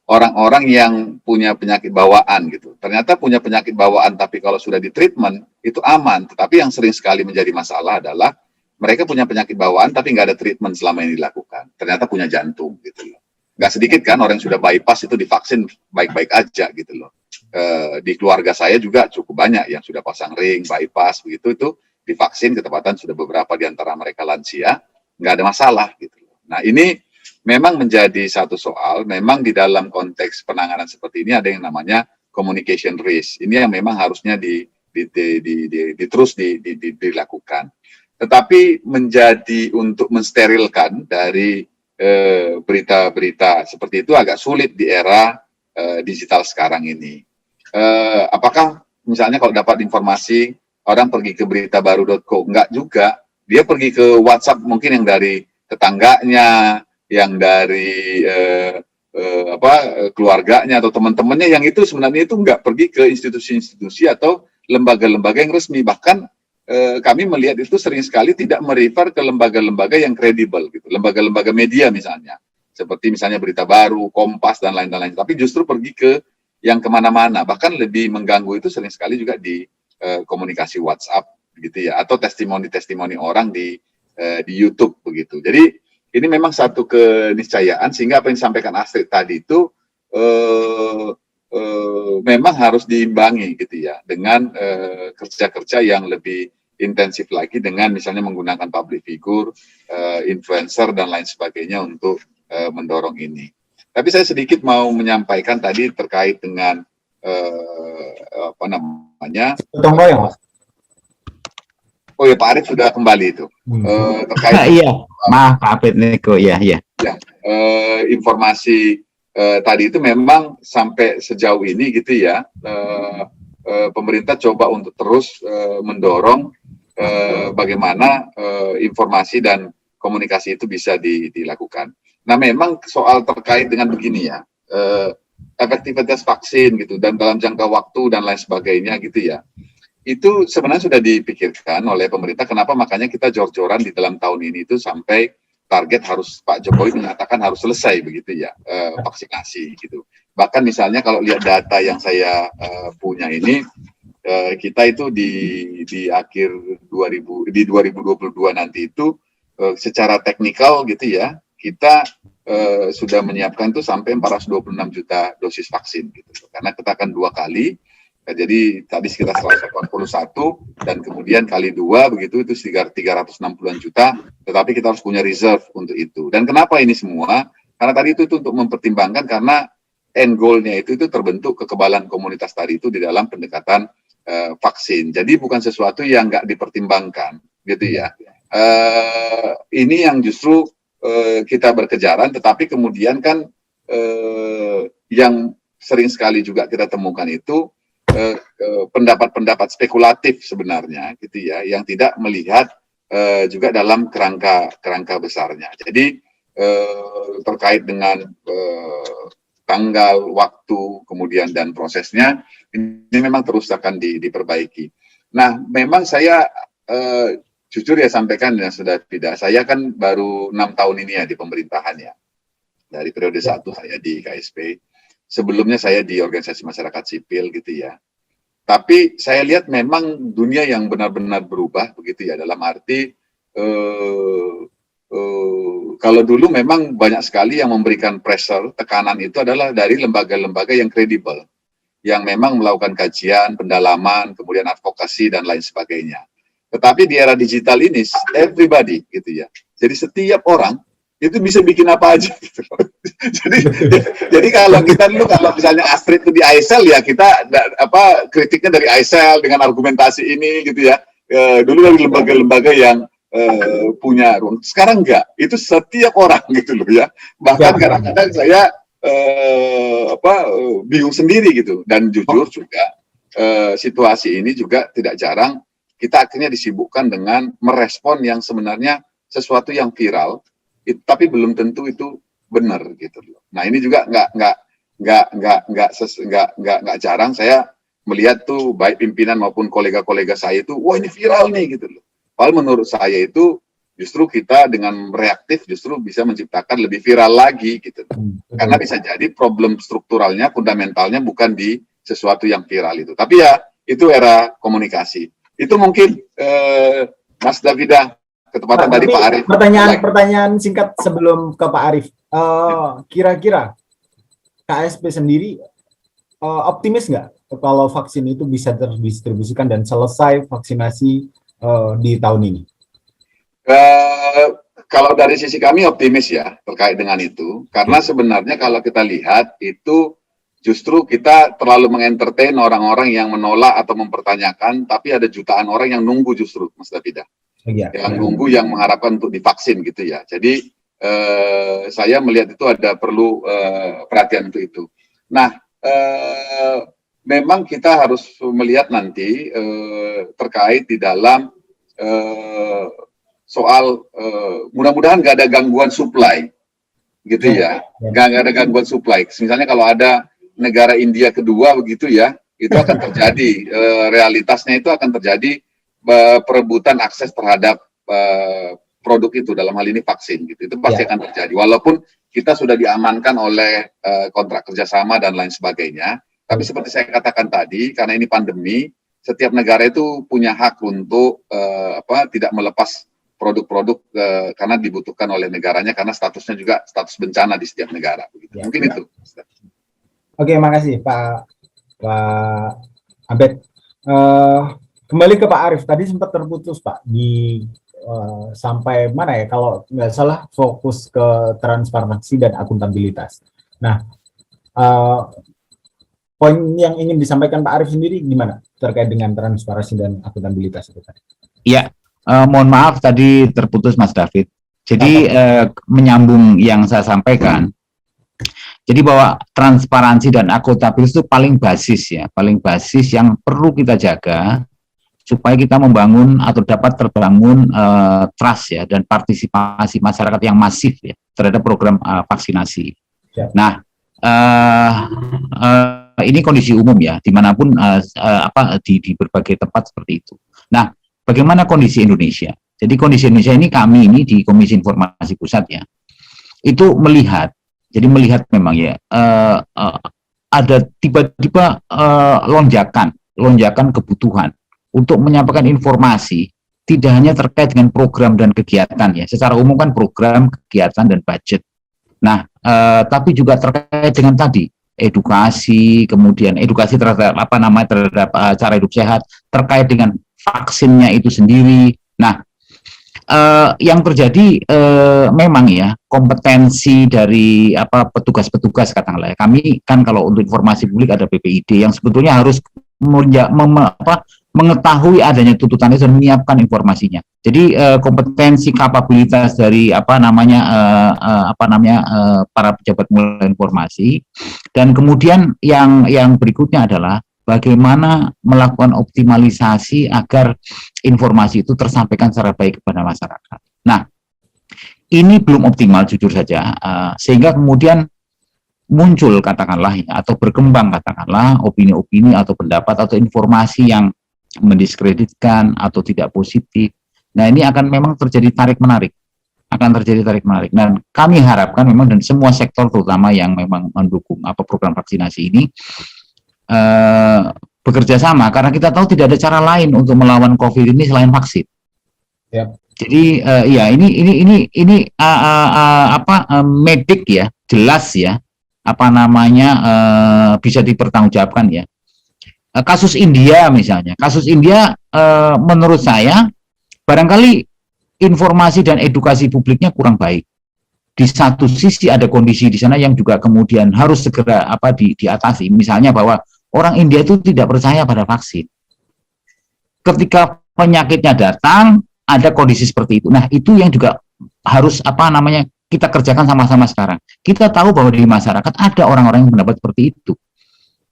orang-orang yang punya penyakit bawaan gitu. Ternyata punya penyakit bawaan tapi kalau sudah di treatment itu aman. Tetapi yang sering sekali menjadi masalah adalah mereka punya penyakit bawaan tapi nggak ada treatment selama ini dilakukan. Ternyata punya jantung gitu loh. Nggak sedikit kan orang yang sudah bypass itu divaksin baik-baik aja gitu loh. Di keluarga saya juga cukup banyak yang sudah pasang ring, bypass begitu itu divaksin ketepatan sudah beberapa di antara mereka lansia, nggak ada masalah gitu. Nah ini memang menjadi satu soal, memang di dalam konteks penanganan seperti ini ada yang namanya communication risk. Ini yang memang harusnya terus dilakukan. Tetapi menjadi untuk mensterilkan dari berita-berita seperti itu agak sulit di era digital sekarang ini. Apakah misalnya kalau dapat informasi orang pergi ke beritabaru.co, enggak juga, dia pergi ke WhatsApp mungkin yang dari tetangganya, yang dari keluarganya atau teman-temannya, yang itu sebenarnya itu enggak pergi ke institusi-institusi atau lembaga-lembaga yang resmi. Bahkan kami melihat itu sering sekali tidak merefer ke lembaga-lembaga yang kredibel gitu, lembaga-lembaga media misalnya, seperti misalnya Berita Baru, Kompas dan lain-lain, tapi justru pergi ke yang kemana-mana, bahkan lebih mengganggu itu sering sekali juga di komunikasi WhatsApp gitu ya, atau testimoni-testimoni orang di YouTube begitu. Jadi ini memang satu keniscayaan sehingga apa yang disampaikan Astrid tadi itu memang harus diimbangi gitu ya dengan kerja-kerja yang lebih intensif lagi dengan misalnya menggunakan public figure, influencer dan lain sebagainya untuk mendorong ini. Tapi saya sedikit mau menyampaikan tadi terkait dengan Tunggu ya, Mas. Oh ya, Pak Arief sudah kembali itu. Terkait iya, maaf Pak Apit Neko, ya. Informasi tadi itu memang sampai sejauh ini gitu ya, pemerintah coba untuk terus mendorong bagaimana informasi dan komunikasi itu bisa dilakukan. Nah, memang soal terkait dengan begini ya, efektivitas vaksin gitu dan dalam jangka waktu dan lain sebagainya gitu ya, itu sebenarnya sudah dipikirkan oleh pemerintah. Kenapa makanya kita jor-joran di dalam tahun ini itu sampai target harus Pak Jokowi menyatakan harus selesai begitu ya vaksinasi gitu. Bahkan misalnya kalau lihat data yang saya punya ini, kita itu di akhir 2022 nanti itu secara teknikal gitu ya, kita sudah menyiapkan tuh sampai 426 juta dosis vaksin gitu. Karena kita akan 2 kali, jadi tadi sekitar 181 dan kemudian kali 2 begitu itu sekitar 360-an juta, tetapi kita harus punya reserve untuk itu. Dan kenapa ini semua? Karena tadi itu untuk mempertimbangkan karena end goal-nya itu terbentuk kekebalan komunitas tadi itu di dalam pendekatan vaksin. Jadi bukan sesuatu yang nggak dipertimbangkan gitu ya. Ini yang justru kita berkejaran, tetapi kemudian kan yang sering sekali juga kita temukan itu pendapat-pendapat spekulatif sebenarnya gitu ya, yang tidak melihat juga dalam kerangka besarnya. Jadi terkait dengan tanggal, waktu, kemudian dan prosesnya ini memang terus akan diperbaiki. Nah, memang saya jujur ya sampaikan ya sudah tidak. Saya kan baru 6 tahun ini ya di pemerintahan ya. Dari periode 1 saya di KSP. Sebelumnya saya di organisasi masyarakat sipil gitu ya. Tapi saya lihat memang dunia yang benar-benar berubah begitu ya, dalam arti kalau dulu memang banyak sekali yang memberikan pressure, tekanan itu adalah dari lembaga-lembaga yang kredibel, yang memang melakukan kajian, pendalaman, kemudian advokasi dan lain sebagainya. Tetapi di era digital ini, everybody gitu ya. Jadi setiap orang itu bisa bikin apa aja gitu. jadi kalau kita dulu, kalau misalnya Astrid itu di ISL ya, kita kritiknya dari ISL dengan argumentasi ini gitu ya. Dulu dari lembaga-lembaga yang punya ruang. Sekarang enggak, itu setiap orang gitu loh ya. Bahkan kadang-kadang saya bingung sendiri gitu. Dan jujur juga situasi ini juga tidak jarang kita akhirnya disibukkan dengan merespon yang sebenarnya sesuatu yang viral, tapi belum tentu itu benar gitu loh. Nah ini juga nggak jarang saya melihat tuh baik pimpinan maupun kolega-kolega saya itu, wah ini viral nih gitu loh. Padahal menurut saya itu justru kita dengan reaktif justru bisa menciptakan lebih viral lagi gitu. Karena bisa jadi problem strukturalnya, fundamentalnya bukan di sesuatu yang viral itu. Tapi ya itu era komunikasi. Itu mungkin Mas Davida, ketepatan dari Pak Arief. Pertanyaan singkat sebelum ke Pak Arief. Kira-kira KSP sendiri optimis nggak kalau vaksin itu bisa terdistribusikan dan selesai vaksinasi di tahun ini? Kalau dari sisi kami optimis ya terkait dengan itu, karena sebenarnya kalau kita lihat itu justru kita terlalu mengentertain orang-orang yang menolak atau mempertanyakan, tapi ada jutaan orang yang nunggu justru, Mas Davida. Yang nunggu, yang mengharapkan untuk divaksin gitu ya. Jadi saya melihat itu ada perlu perhatian untuk itu. Nah, memang kita harus melihat nanti terkait di dalam soal mudah-mudahan nggak ada gangguan supply, gitu ya. Nggak ada gangguan supply. Misalnya kalau ada negara India kedua begitu ya, itu akan terjadi realitasnya itu akan terjadi perebutan akses terhadap produk itu, dalam hal ini vaksin gitu. Itu pasti akan terjadi. Walaupun kita sudah diamankan oleh kontrak kerjasama dan lain sebagainya, tapi seperti saya katakan tadi, karena ini pandemi, setiap negara itu punya hak untuk tidak melepas produk-produk karena dibutuhkan oleh negaranya, karena statusnya juga status bencana di setiap negara. Begitu. Mungkin itu. Oke, makasih Pak Abed. Kembali ke Pak Arief, tadi sempat terputus Pak di sampai mana ya, kalau nggak salah fokus ke transparansi dan akuntabilitas. Nah, poin yang ingin disampaikan Pak Arief sendiri gimana terkait dengan transparansi dan akuntabilitas itu tadi? Iya, mohon maaf tadi terputus Mas David. Jadi menyambung yang saya sampaikan. Jadi bahwa transparansi dan akuntabilitas itu paling basis ya, paling basis yang perlu kita jaga supaya kita membangun atau dapat terbangun trust ya dan partisipasi masyarakat yang masif ya terhadap program vaksinasi. Ya. Nah, ini kondisi umum ya, dimanapun di berbagai tempat seperti itu. Nah, bagaimana kondisi Indonesia? Jadi kondisi Indonesia ini, kami ini di Komisi Informasi Pusat ya, itu melihat. Jadi melihat memang ya ada tiba-tiba lonjakan kebutuhan untuk menyampaikan informasi, tidak hanya terkait dengan program dan kegiatan ya. Secara umum kan program, kegiatan dan budget. Nah, tapi juga terkait dengan tadi edukasi, kemudian edukasi terhadap terhadap cara hidup sehat, terkait dengan vaksinnya itu sendiri. Nah, yang terjadi memang ya kompetensi dari petugas-petugas katakanlah ya. Kami kan kalau untuk informasi publik ada BPID yang sebetulnya harus mengetahui adanya tuntutan itu dan menyiapkan informasinya. Jadi kompetensi kapabilitas dari para pejabat pengelola informasi, dan kemudian yang berikutnya adalah bagaimana melakukan optimalisasi agar informasi itu tersampaikan secara baik kepada masyarakat. Nah, ini belum optimal jujur saja, sehingga kemudian muncul katakanlah ya, atau berkembang katakanlah opini-opini atau pendapat atau informasi yang mendiskreditkan atau tidak positif. Nah, ini akan memang terjadi tarik-menarik. Dan kami harapkan memang dan semua sektor terutama yang memang mendukung program vaksinasi ini bekerja sama, karena kita tahu tidak ada cara lain untuk melawan COVID ini selain vaksin. Yep. Jadi ya ini medik ya, jelas ya, bisa dipertanggungjawabkan ya. Kasus India misalnya, menurut saya barangkali informasi dan edukasi publiknya kurang baik. Di satu sisi ada kondisi di sana yang juga kemudian harus segera diatasi. Misalnya bahwa orang India itu tidak percaya pada vaksin. Ketika penyakitnya datang, ada kondisi seperti itu. Nah, itu yang juga harus kita kerjakan sama-sama sekarang. Kita tahu bahwa di masyarakat ada orang-orang yang mendapat seperti itu.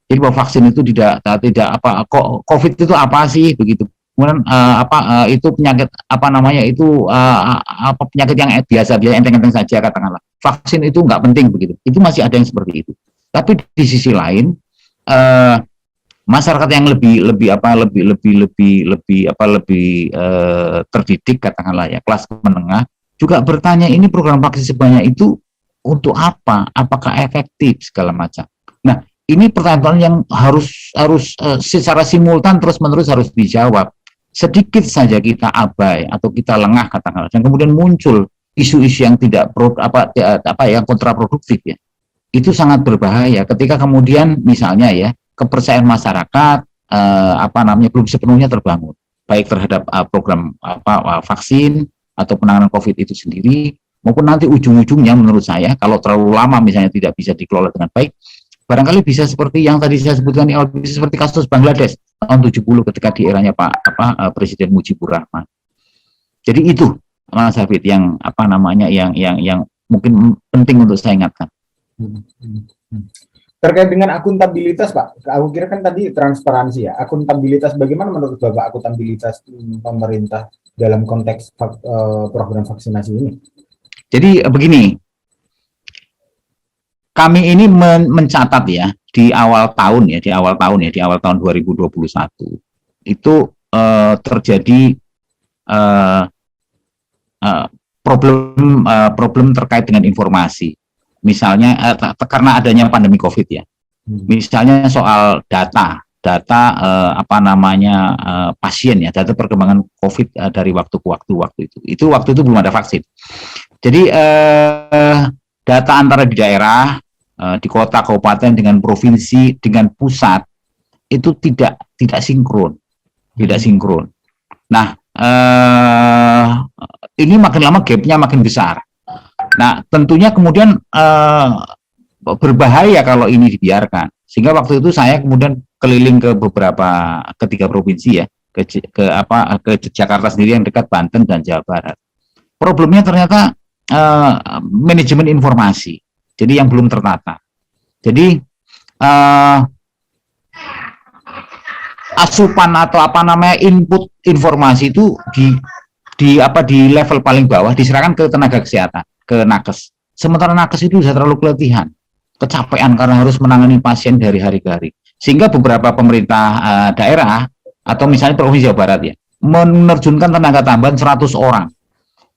Jadi bahwa vaksin itu tidak COVID itu apa sih begitu. Kemudian itu penyakit penyakit yang biasa enteng-enteng saja katakanlah. Vaksin itu nggak penting begitu. Itu masih ada yang seperti itu. Tapi di sisi lain masyarakat yang lebih terdidik katakanlah ya, kelas menengah juga bertanya, ini program vaksin sebanyak itu untuk apa? Apakah efektif segala macam. Nah, ini pertanyaan yang harus secara simultan terus-menerus harus dijawab. Sedikit saja kita abai atau kita lengah katakanlah, dan kemudian muncul isu-isu yang yang kontraproduktif ya. Itu sangat berbahaya ketika kemudian misalnya ya kepercayaan masyarakat belum sepenuhnya terbangun, baik terhadap program vaksin atau penanganan COVID itu sendiri, maupun nanti ujung-ujungnya menurut saya kalau terlalu lama misalnya tidak bisa dikelola dengan baik, barangkali bisa seperti yang tadi saya sebutkan di awal, bisa seperti kasus Bangladesh tahun 70 ketika di eranya Presiden Mujibur Rahman. Jadi itu Mas Hafid yang yang mungkin penting untuk saya ingatkan. Terkait dengan akuntabilitas, Pak, aku kira kan tadi transparansi ya. Akuntabilitas, bagaimana menurut Bapak akuntabilitas pemerintah dalam konteks program vaksinasi ini? Jadi begini, kami ini mencatat ya di awal tahun 2021 itu terjadi problem terkait dengan informasi. Misalnya karena adanya pandemi COVID ya. Misalnya soal data pasien ya, data perkembangan COVID dari waktu ke waktu itu. Itu waktu itu belum ada vaksin. Jadi data antara di daerah, di kota, kabupaten dengan provinsi dengan pusat itu tidak sinkron. Nah, ini makin lama gapnya makin besar. Nah, tentunya kemudian berbahaya kalau ini dibiarkan. Sehingga waktu itu saya kemudian keliling ke tiga provinsi ya, ke Jakarta sendiri yang dekat Banten dan Jawa Barat. Problemnya ternyata manajemen informasi. Jadi yang belum tertata. Jadi asupan atau input informasi itu di level paling bawah diserahkan ke tenaga kesehatan, ke nakes. Sementara nakes itu sudah terlalu keletihan, kecapean karena harus menangani pasien dari hari ke hari. Sehingga beberapa pemerintah daerah atau misalnya Provinsi Jawa Barat ya, menerjunkan tenaga tambahan 100 orang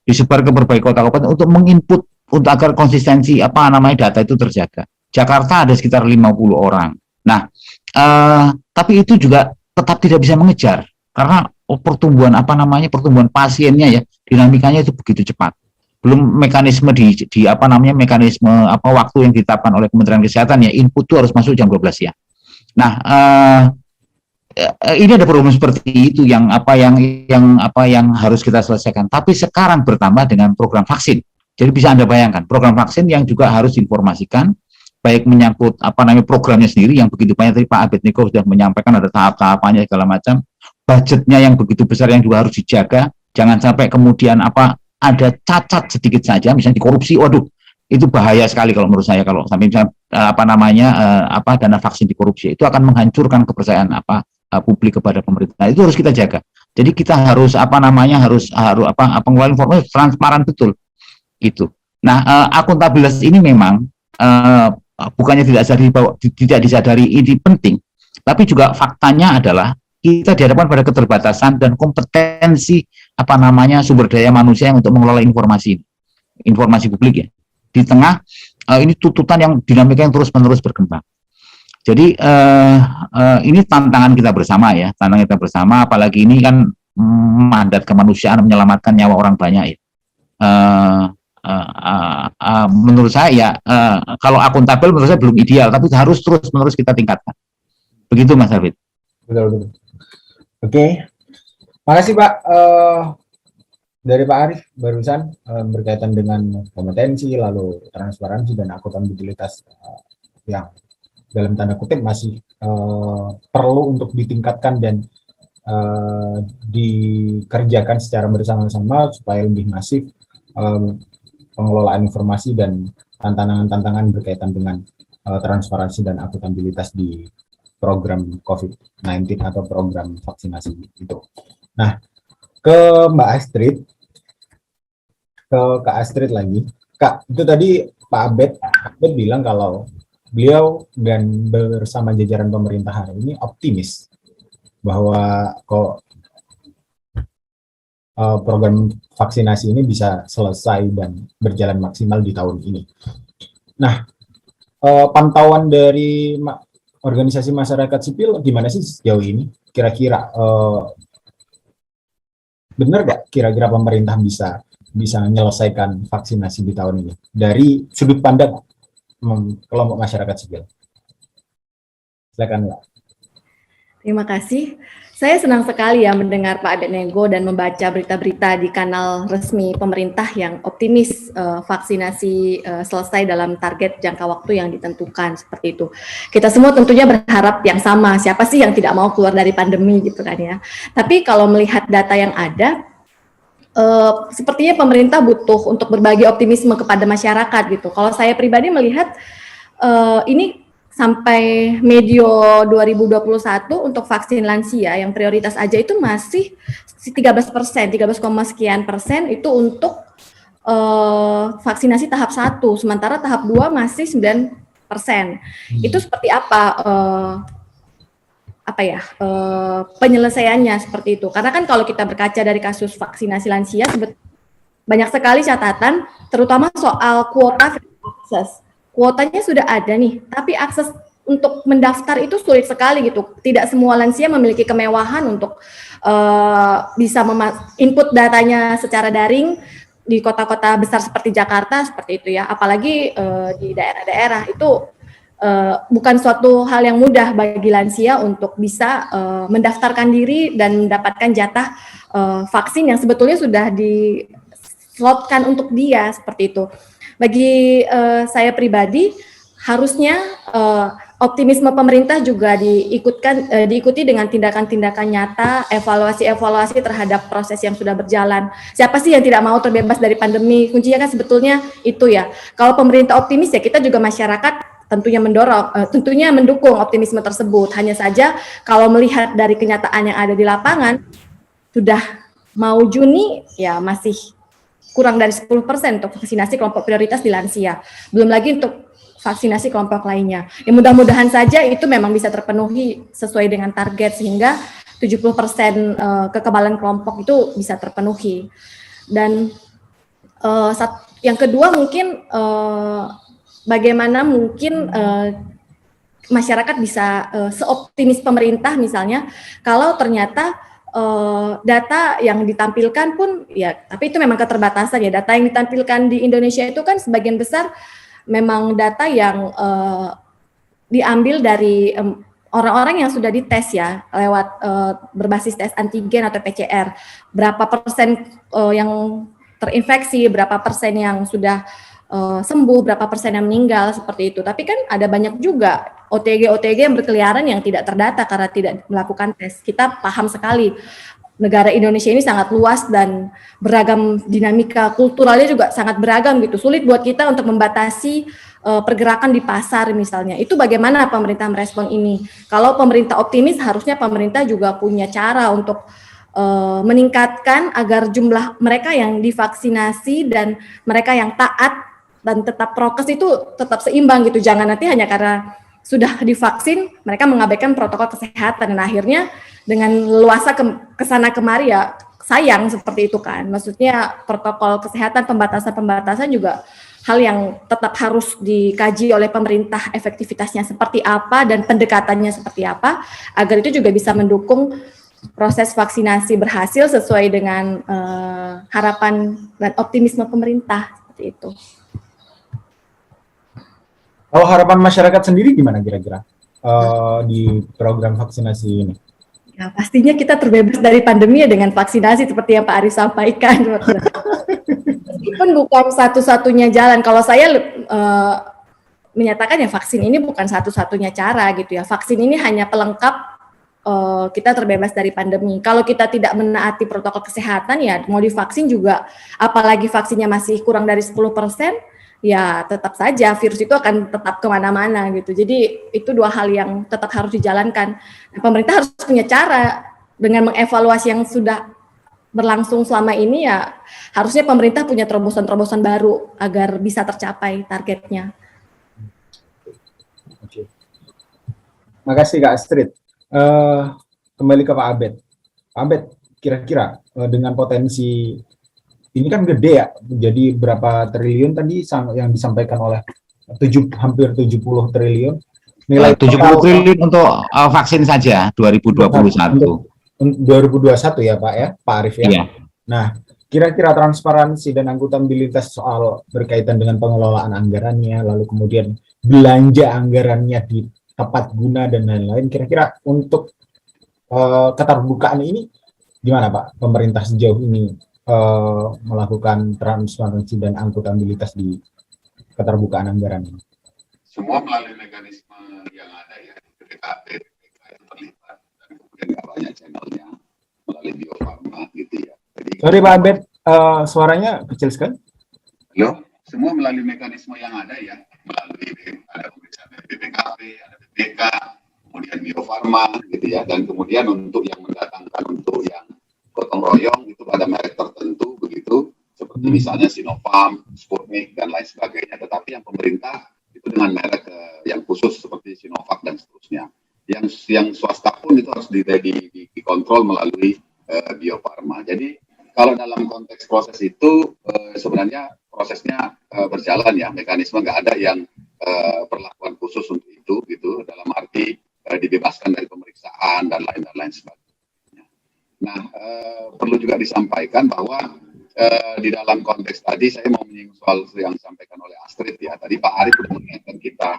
disebar ke berbagai kota kabupaten untuk menginput untuk agar konsistensi data itu terjaga. Jakarta ada sekitar 50 orang. Nah, tapi itu juga tetap tidak bisa mengejar karena pertumbuhan pasiennya ya, dinamikanya itu begitu cepat. Belum mekanisme mekanisme waktu yang ditetapkan oleh Kementerian Kesehatan ya, input itu harus masuk jam 12 siang. Nah, ini ada problem seperti itu yang harus kita selesaikan. Tapi sekarang bertambah dengan program vaksin. Jadi bisa Anda bayangkan program vaksin yang juga harus diinformasikan, baik menyangkut programnya sendiri yang begitu banyak. Tadi Pak Abednego sudah menyampaikan ada tahap-tahapannya segala macam, budgetnya yang begitu besar yang juga harus dijaga. Jangan sampai kemudian ada cacat sedikit saja, misalnya dikorupsi, waduh itu bahaya sekali kalau menurut saya kalau sampai misalnya dana vaksin dikorupsi, itu akan menghancurkan kepercayaan publik kepada pemerintah. Itu harus kita jaga. Jadi kita harus pengelolaan informasi transparan betul itu. Nah, akuntabilitas ini memang bukannya tidak disadari ini penting, tapi juga faktanya adalah kita dihadapkan pada keterbatasan dan kompetensi sumber daya manusia yang untuk mengelola informasi publik ya. Di tengah ini tuntutan yang dinamika yang terus-menerus berkembang. Jadi ini tantangan kita bersama ya, apalagi ini kan mandat kemanusiaan menyelamatkan nyawa orang banyak ya. Menurut saya kalau akuntabel menurut saya belum ideal, tapi harus terus-menerus kita tingkatkan. Begitu Mas David. Betul. Oke. Makasih Pak. Dari Pak Arief barusan berkaitan dengan kompetensi, lalu transparansi dan akuntabilitas yang dalam tanda kutip masih perlu untuk ditingkatkan dan dikerjakan secara bersama-sama supaya lebih masif pengelolaan informasi dan tantangan-tantangan berkaitan dengan transparansi dan akuntabilitas di program COVID-19 atau program vaksinasi itu. Nah, ke Mbak Astrid, ke Kak Astrid lagi. Kak, itu tadi Pak Abed bilang kalau beliau dan bersama jajaran pemerintah hari ini optimis bahwa program vaksinasi ini bisa selesai dan berjalan maksimal di tahun ini. Nah, pantauan dari organisasi masyarakat sipil gimana sih sejauh ini? Kira-kira benar nggak kira-kira pemerintah bisa menyelesaikan vaksinasi di tahun ini dari sudut pandang kelompok masyarakat sipil? Silakan Mbak. Terima kasih. Saya senang sekali ya mendengar Pak Abednego dan membaca berita-berita di kanal resmi pemerintah yang optimis vaksinasi selesai dalam target jangka waktu yang ditentukan seperti itu. Kita semua tentunya berharap yang sama. Siapa sih yang tidak mau keluar dari pandemi gitu kan ya. Tapi kalau melihat data yang ada, sepertinya pemerintah butuh untuk berbagi optimisme kepada masyarakat gitu. Kalau saya pribadi melihat ini sampai medio 2021 untuk vaksin lansia yang prioritas aja itu masih 13%, 13, sekian persen itu untuk vaksinasi tahap 1, sementara tahap 2 masih 9%. Itu seperti apa penyelesaiannya seperti itu? Karena kan kalau kita berkaca dari kasus vaksinasi lansia, banyak sekali catatan, terutama soal kuota akses. Kuotanya sudah ada nih, tapi akses untuk mendaftar itu sulit sekali gitu. Tidak semua lansia memiliki kemewahan untuk bisa input datanya secara daring di kota-kota besar seperti Jakarta, seperti itu ya. Apalagi di daerah-daerah itu bukan suatu hal yang mudah bagi lansia untuk bisa mendaftarkan diri dan mendapatkan jatah vaksin yang sebetulnya sudah dislotkan untuk dia, seperti itu. Bagi saya pribadi, harusnya optimisme pemerintah juga diikuti dengan tindakan-tindakan nyata, evaluasi terhadap proses yang sudah berjalan. Siapa sih yang tidak mau terbebas dari pandemi? Kuncinya kan sebetulnya itu ya. Kalau pemerintah optimis ya kita juga masyarakat tentunya mendukung optimisme tersebut. Hanya saja kalau melihat dari kenyataan yang ada di lapangan, sudah mau Juni ya masih kurang dari 10% untuk vaksinasi kelompok prioritas di lansia. Belum lagi untuk vaksinasi kelompok lainnya. Ya mudah-mudahan saja itu memang bisa terpenuhi sesuai dengan target sehingga 70% kekebalan kelompok itu bisa terpenuhi. Dan yang kedua mungkin bagaimana mungkin masyarakat bisa seoptimis pemerintah misalnya kalau ternyata data yang ditampilkan pun ya, tapi itu memang keterbatasan ya. Data yang ditampilkan di Indonesia itu kan sebagian besar memang data yang diambil dari orang-orang yang sudah dites ya lewat berbasis tes antigen atau PCR. Berapa persen yang terinfeksi, berapa persen yang sudah sembuh, berapa persen yang meninggal, seperti itu. Tapi kan ada banyak juga OTG yang berkeliaran yang tidak terdata karena tidak melakukan tes. Kita paham sekali negara Indonesia ini sangat luas dan beragam, dinamika kulturalnya juga sangat beragam gitu. Sulit buat kita untuk membatasi pergerakan di pasar misalnya. Itu bagaimana pemerintah merespon ini? Kalau pemerintah optimis, harusnya pemerintah juga punya cara untuk meningkatkan agar jumlah mereka yang divaksinasi dan mereka yang taat dan tetap prokes itu tetap seimbang gitu. Jangan nanti hanya karena sudah divaksin mereka mengabaikan protokol kesehatan dan akhirnya dengan leluasa kesana kemari ya sayang seperti itu kan. Maksudnya protokol kesehatan, pembatasan juga hal yang tetap harus dikaji oleh pemerintah, efektivitasnya seperti apa dan pendekatannya seperti apa agar itu juga bisa mendukung proses vaksinasi berhasil sesuai dengan harapan dan optimisme pemerintah seperti itu. Kalau harapan masyarakat sendiri gimana kira-kira di program vaksinasi ini? Ya, pastinya kita terbebas dari pandemi ya dengan vaksinasi seperti yang Pak Arif sampaikan. Meskipun bukan satu-satunya jalan. Kalau saya menyatakan ya vaksin ini bukan satu-satunya cara gitu ya. Vaksin ini hanya pelengkap kita terbebas dari pandemi. Kalau kita tidak menaati protokol kesehatan ya mau divaksin juga, apalagi vaksinnya masih kurang dari 10%, ya tetap saja virus itu akan tetap kemana-mana gitu. Jadi itu dua hal yang tetap harus dijalankan. Nah, pemerintah harus punya cara dengan mengevaluasi yang sudah berlangsung selama ini ya harusnya pemerintah punya terobosan-terobosan baru agar bisa tercapai targetnya. Oke. Makasih Kak Astrid. Kembali ke Pak Abed. Pak Abed, kira-kira dengan potensi ini kan gede ya, jadi berapa triliun tadi yang disampaikan oleh hampir 70 triliun. Nilai 70 triliun untuk vaksin saja 2021. 2021 ya Pak ya, Pak Arif ya. Iya. Nah, kira-kira transparansi dan akuntabilitas soal berkaitan dengan pengelolaan anggarannya, lalu kemudian belanja anggarannya di tepat guna dan lain-lain, kira-kira untuk keterbukaan ini gimana Pak? Pemerintah sejauh ini melakukan transparansi dan akuntabilitas di keterbukaan anggaran ini? Semua melalui mekanisme yang ada ya, BPKP, BPK yang terlibat, dan kemudian nggak banyak channelnya melalui Bio Farma gitu ya. Jadi, sorry Pak Abed, suaranya kecil sekali. Halo, semua melalui mekanisme yang ada ya, melalui ada pemeriksaan BPKP, ada BPK, kemudian Bio Farma gitu ya, dan kemudian untuk yang mendatangkan untuk yang gotong royong itu pada merek tertentu begitu, seperti misalnya Sinopharm, Sputnik dan lain sebagainya. Tetapi yang pemerintah itu dengan merek yang khusus seperti Sinovac dan seterusnya. Yang swasta pun itu harus dikontrol melalui Bio Farma. Jadi kalau dalam konteks proses itu sebenarnya prosesnya berjalan ya, mekanisme nggak ada yang perlakuan khusus untuk itu gitu, dalam arti dibebaskan dari pemeriksaan dan lain sebagainya. Nah, perlu juga disampaikan bahwa di dalam konteks tadi saya mau menyinggung soal yang disampaikan oleh Astrid ya. Tadi Pak Arif sudah mengingatkan kita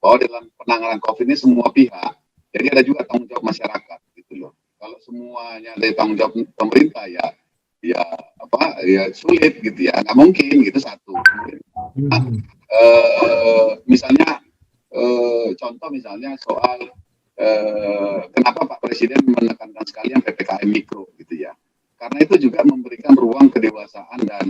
bahwa dalam penanganan COVID ini semua pihak, jadi ada juga tanggung jawab masyarakat gitu loh. Kalau semuanya dari tanggung jawab pemerintah ya sulit gitu ya, nggak mungkin gitu satu. Nah, misalnya contoh misalnya soal kenapa Pak Presiden menekankan sekali yang PPKM mikro gitu ya, karena itu juga memberikan ruang kedewasaan dan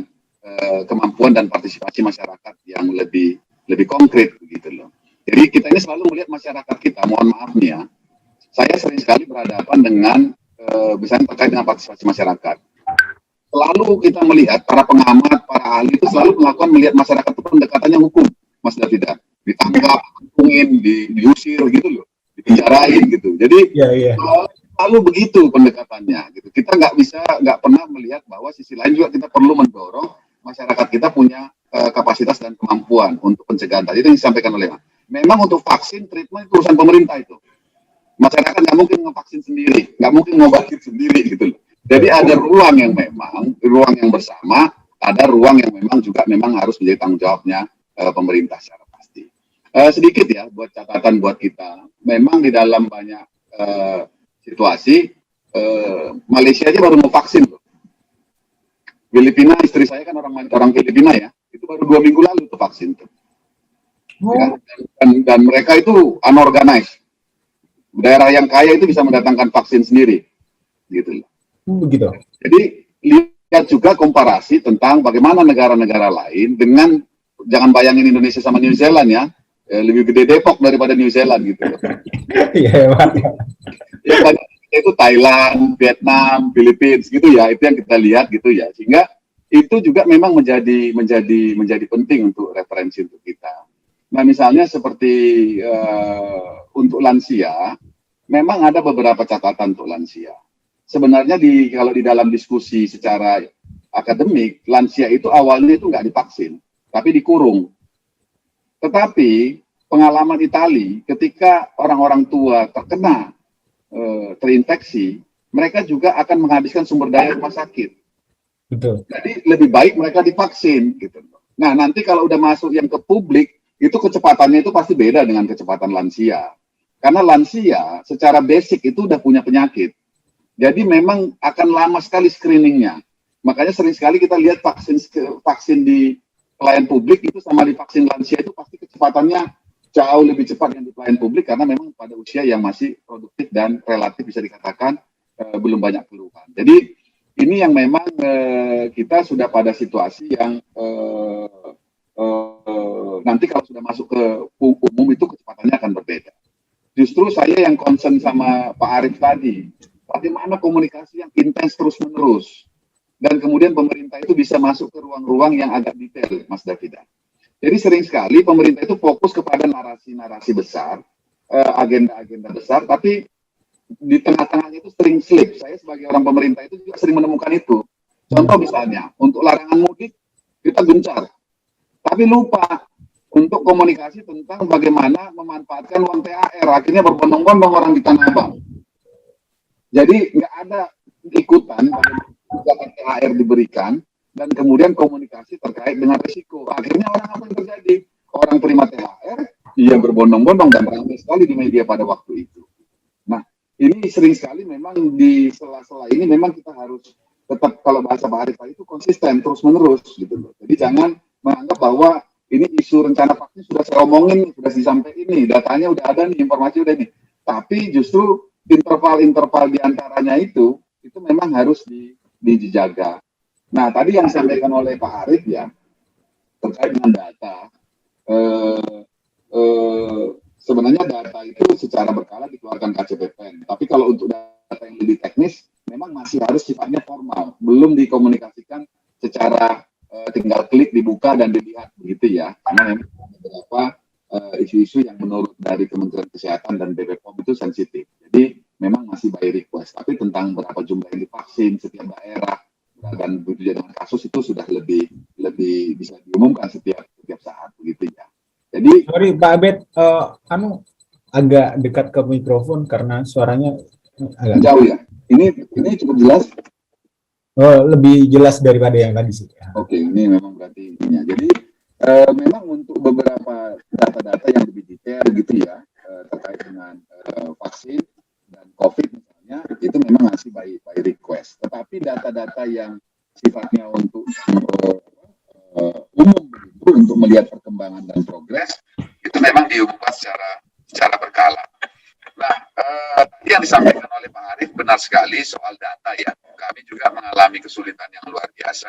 kemampuan dan partisipasi masyarakat yang lebih konkret begitu loh. Jadi kita ini selalu melihat masyarakat kita, mohon maaf nih ya, saya sering sekali berhadapan dengan misalnya terkait dengan partisipasi masyarakat. Selalu kita melihat para pengamat, para ahli itu selalu melihat masyarakat itu pendekatannya hukum, Mas Davida, ditangkap, diusir gitu loh, dipenjarain gitu. Jadi selalu begitu pendekatannya gitu. Kita nggak pernah melihat bahwa sisi lain juga kita perlu mendorong masyarakat kita punya kapasitas dan kemampuan untuk pencegahan tadi itu yang disampaikan oleh memang untuk vaksin treatment itu urusan pemerintah itu. Masyarakat nggak mungkin ngevaksin sendiri, nggak mungkin ngobatin sendiri gitu loh. Jadi ada ruang yang bersama, ada ruang yang memang harus menjadi tanggung jawabnya pemerintah secara pasti. Sedikit ya buat catatan buat kita. Memang di dalam banyak situasi Malaysia aja baru mau vaksin tuh. Filipina, istri saya kan orang Filipina ya, itu baru 2 minggu lalu tuh vaksin tuh. Ya, dan mereka itu unorganized. Daerah yang kaya itu bisa mendatangkan vaksin sendiri, gitu. Begitu. Jadi lihat juga komparasi tentang bagaimana negara-negara lain dengan jangan bayangin Indonesia sama New Zealand ya, lebih gede Depok daripada New Zealand gitu. Iya, Pak. Ya, itu Thailand, Vietnam, Philippines gitu ya, itu yang kita lihat gitu ya, sehingga itu juga memang menjadi penting untuk referensi untuk kita. Nah, misalnya seperti untuk lansia, memang ada beberapa catatan untuk lansia. Sebenarnya kalau di dalam diskusi secara akademik, lansia itu awalnya itu nggak divaksin, tapi dikurung. Tetapi pengalaman Itali, ketika orang-orang tua terkena terinfeksi, mereka juga akan menghabiskan sumber daya rumah sakit. Betul. Jadi lebih baik mereka divaksin gitu. Nah, nanti kalau udah masuk yang ke publik, itu kecepatannya itu pasti beda dengan kecepatan lansia. Karena lansia secara basic itu udah punya penyakit. Jadi memang akan lama sekali screeningnya. Makanya sering sekali kita lihat vaksin di pelayan publik itu sama di vaksin lansia itu pasti kecepatannya jauh lebih cepat yang di pelayan publik, karena memang pada usia yang masih produktif dan relatif bisa dikatakan belum banyak keluhan. Jadi ini yang memang kita sudah pada situasi yang nanti kalau sudah masuk ke umum itu kecepatannya akan berbeda. Justru saya yang concern sama Pak Arief tadi, bagaimana komunikasi yang intens terus-menerus, dan kemudian pemerintah itu bisa masuk ke ruang-ruang yang agak detail, Mas Davida. Jadi sering sekali pemerintah itu fokus kepada narasi-narasi besar, agenda-agenda besar, tapi di tengah-tengahnya itu sering slip. Saya sebagai orang pemerintah itu juga sering menemukan itu. Contoh misalnya, untuk larangan mudik, kita gencar. Tapi lupa untuk komunikasi tentang bagaimana memanfaatkan uang THR. Akhirnya berbondong-bondong orang di Tanah Abang. Jadi nggak ada ikutan pada THR diberikan, dan kemudian komunikasi terkait dengan risiko. Akhirnya orang apa yang terjadi? Orang terima THR, dia berbondong-bondong dan ramai sekali di media pada waktu itu. Nah, ini sering sekali memang di sela-sela ini memang kita harus tetap, kalau bahasa Pak Arief itu konsisten terus-menerus gitu loh. Jadi jangan menganggap bahwa ini isu rencana vaksin sudah saya omongin, sudah disampaikan ini, datanya udah ada nih, informasi udah nih. Tapi justru interval-interval di antaranya itu memang harus dijaga. Nah, tadi yang disampaikan oleh Pak Arief ya, terkait dengan data, sebenarnya data itu secara berkala dikeluarkan KCPPN. Tapi kalau untuk data yang lebih teknis, memang masih harus sifatnya formal, belum dikomunikasikan secara tinggal klik, dibuka, dan dilihat, begitu ya. Karena memang beberapa isu-isu yang menurut dari Kementerian Kesehatan dan BPOM itu sensitif. Jadi memang masih by request. Tapi tentang berapa jumlah yang divaksin setiap daerah, dan begitu dengan kasus itu sudah lebih bisa diumumkan setiap saat, begitu ya. Jadi sorry Pak Abed, agak dekat ke mikrofon karena suaranya agak jauh ya. Ini cukup jelas. Lebih jelas daripada yang tadi sih. Oke, ini memang berarti ininya. Jadi memang untuk beberapa data-data yang lebih detail gitu ya, terkait dengan vaksin dan COVID misalnya, itu memang masih by request. Tetapi data-data yang sifatnya untuk umum begitu, untuk melihat perkembangan dan progres, itu memang diumumkan secara berkala. Nah, yang disampaikan oleh Pak Arief benar sekali soal data ya. Kami juga mengalami kesulitan yang luar biasa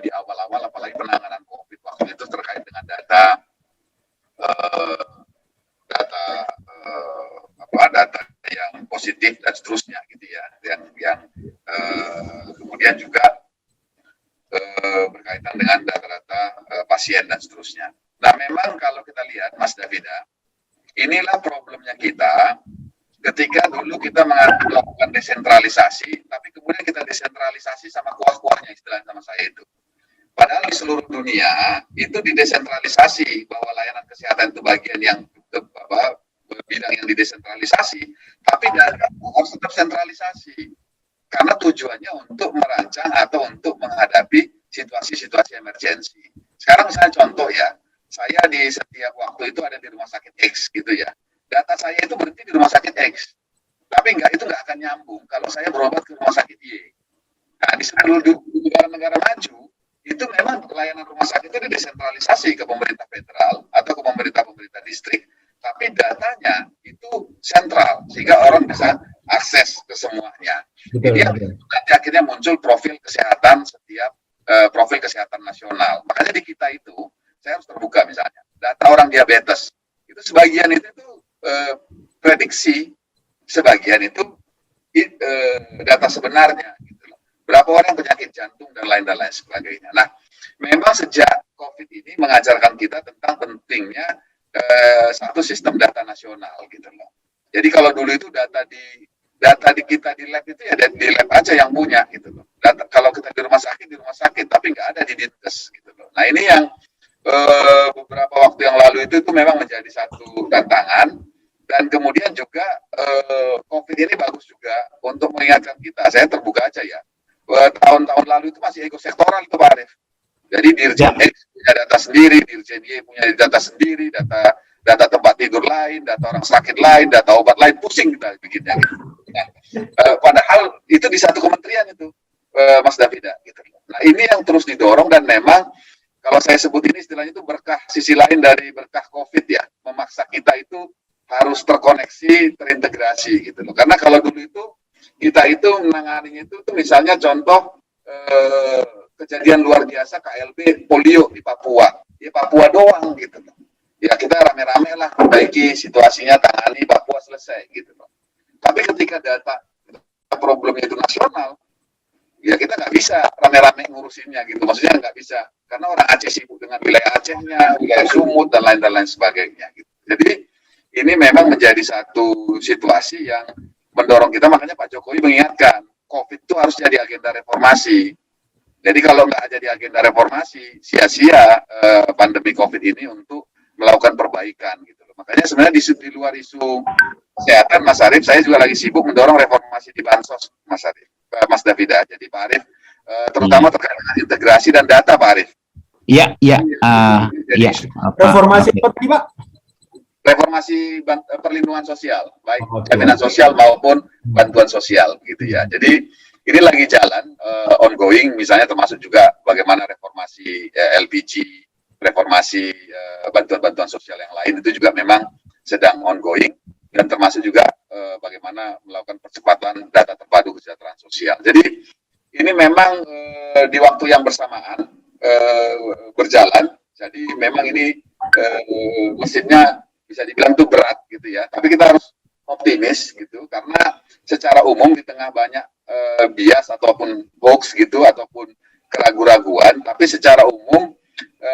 di awal-awal, apalagi penanganan COVID waktu itu terkait dengan data yang positif dan seterusnya gitu ya, yang kemudian juga berkaitan dengan data-data pasien dan seterusnya. Nah, memang kalau kita lihat Mas Davida, inilah problemnya kita ketika dulu kita melakukan desentralisasi, tapi kemudian kita desentralisasi sama kuah-kuahnya, istilahnya sama saya itu. Padahal di seluruh dunia itu didesentralisasi, bahwa layanan kesehatan itu bagian yang bidang yang didesentralisasi, tapi harus tetap sentralisasi karena tujuannya untuk merancang atau untuk menghadapi situasi-situasi emergensi. Sekarang misalnya contoh ya, saya di setiap waktu itu ada di rumah sakit X gitu ya. Data saya itu berhenti di rumah sakit X, tapi itu nggak akan nyambung kalau saya berobat ke rumah sakit Y. Nah, di seluruh negara-negara maju itu memang layanan rumah sakit itu didesentralisasi ke pemerintah federal atau ke pemerintah distrik, tapi datanya itu sentral sehingga orang bisa akses ke semuanya. Jadi nanti akhirnya muncul profil kesehatan profil kesehatan nasional. Makanya di kita itu saya harus terbuka misalnya. Data orang diabetes, itu sebagian itu prediksi, sebagian itu data sebenarnya. Gitu. Berapa orang penyakit jantung dan lain sebagainya. Nah, memang sejak COVID ini mengajarkan kita tentang pentingnya satu sistem data nasional gitu loh. Jadi kalau dulu itu data di kita di lab itu ya di lab aja yang punya gitu loh. Data, kalau kita di rumah sakit, tapi nggak ada di Dinkes gitu loh. Nah ini yang beberapa waktu yang lalu itu memang menjadi satu tantangan, dan kemudian juga COVID ini bagus juga untuk mengingatkan kita. Saya terbuka aja ya, tahun-tahun lalu itu masih ekosektoral itu Pak Arief. Jadi Dirjen X punya data sendiri, Dirjen Y punya data sendiri, data tempat tidur lain, data orang sakit lain, data obat lain, pusing kita bikinnya gitu. Nah, padahal itu di satu kementerian itu, Mas Davida gitu. Nah ini yang terus didorong, dan memang kalau saya sebut ini istilahnya itu berkah, sisi lain dari berkah COVID ya, memaksa kita itu harus terkoneksi, terintegrasi gitu loh. Karena kalau dulu itu kita itu menanganinya itu misalnya contoh kejadian luar biasa KLB polio di Papua, ya Papua doang gitu loh. Ya kita rame-rame lah perbaiki situasinya, tangani Papua, selesai gitu loh. Tapi ketika data problemnya itu nasional, ya kita nggak bisa rame-rame ngurusinnya gitu, maksudnya nggak bisa, karena orang Aceh sibuk dengan wilayah Acehnya, wilayah Sumut dan lain sebagainya gitu. Jadi ini memang menjadi satu situasi yang mendorong kita, makanya Pak Jokowi mengingatkan COVID itu harus jadi agenda reformasi. Jadi kalau nggak jadi agenda reformasi, sia-sia pandemi COVID ini untuk melakukan perbaikan gitu loh. Makanya sebenarnya di luar isu kesehatan, Mas Arief, saya juga lagi sibuk mendorong reformasi di Bansos, Mas Arief. Mas Davida. Jadi Pak Arief, terutama terkait dengan integrasi dan data, Pak Arief. Iya. Reformasi apa tadi, Pak? Reformasi perlindungan sosial, baik jaminan sosial maupun bantuan sosial, gitu ya. Jadi ini lagi jalan, ongoing, misalnya termasuk juga bagaimana reformasi LPG, reformasi bantuan-bantuan sosial yang lain, itu juga memang sedang ongoing, dan termasuk juga bagaimana melakukan percepatan data terpadu kesejahteraan sosial. Jadi ini memang di waktu yang bersamaan berjalan. Jadi memang ini mesinnya bisa dibilang itu berat gitu ya. Tapi kita harus optimis gitu, karena secara umum di tengah banyak bias ataupun hoax gitu ataupun keraguan-raguan, tapi secara umum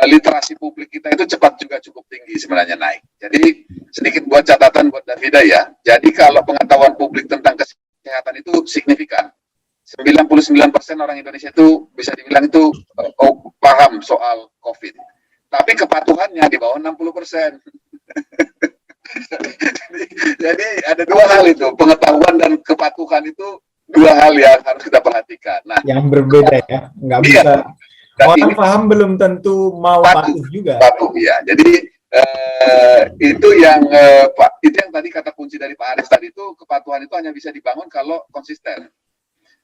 literasi publik kita itu cepat juga cukup tinggi sebenarnya naik. Jadi sedikit buat catatan buat Davida ya. Jadi kalau pengetahuan publik tentang kesehatan itu signifikan. 99% orang Indonesia itu bisa dibilang itu paham soal COVID. Tapi kepatuhannya di bawah 60%. Jadi ada dua hal itu, pengetahuan dan kepatuhan itu dua hal yang harus kita perhatikan. Nah, yang berbeda ya, nggak bisa. Orang paham belum tentu mau patuh juga. Patuh ya. Jadi itu yang Pak, itu yang tadi kata kunci dari Pak Arief tadi, itu kepatuhan itu hanya bisa dibangun kalau konsisten.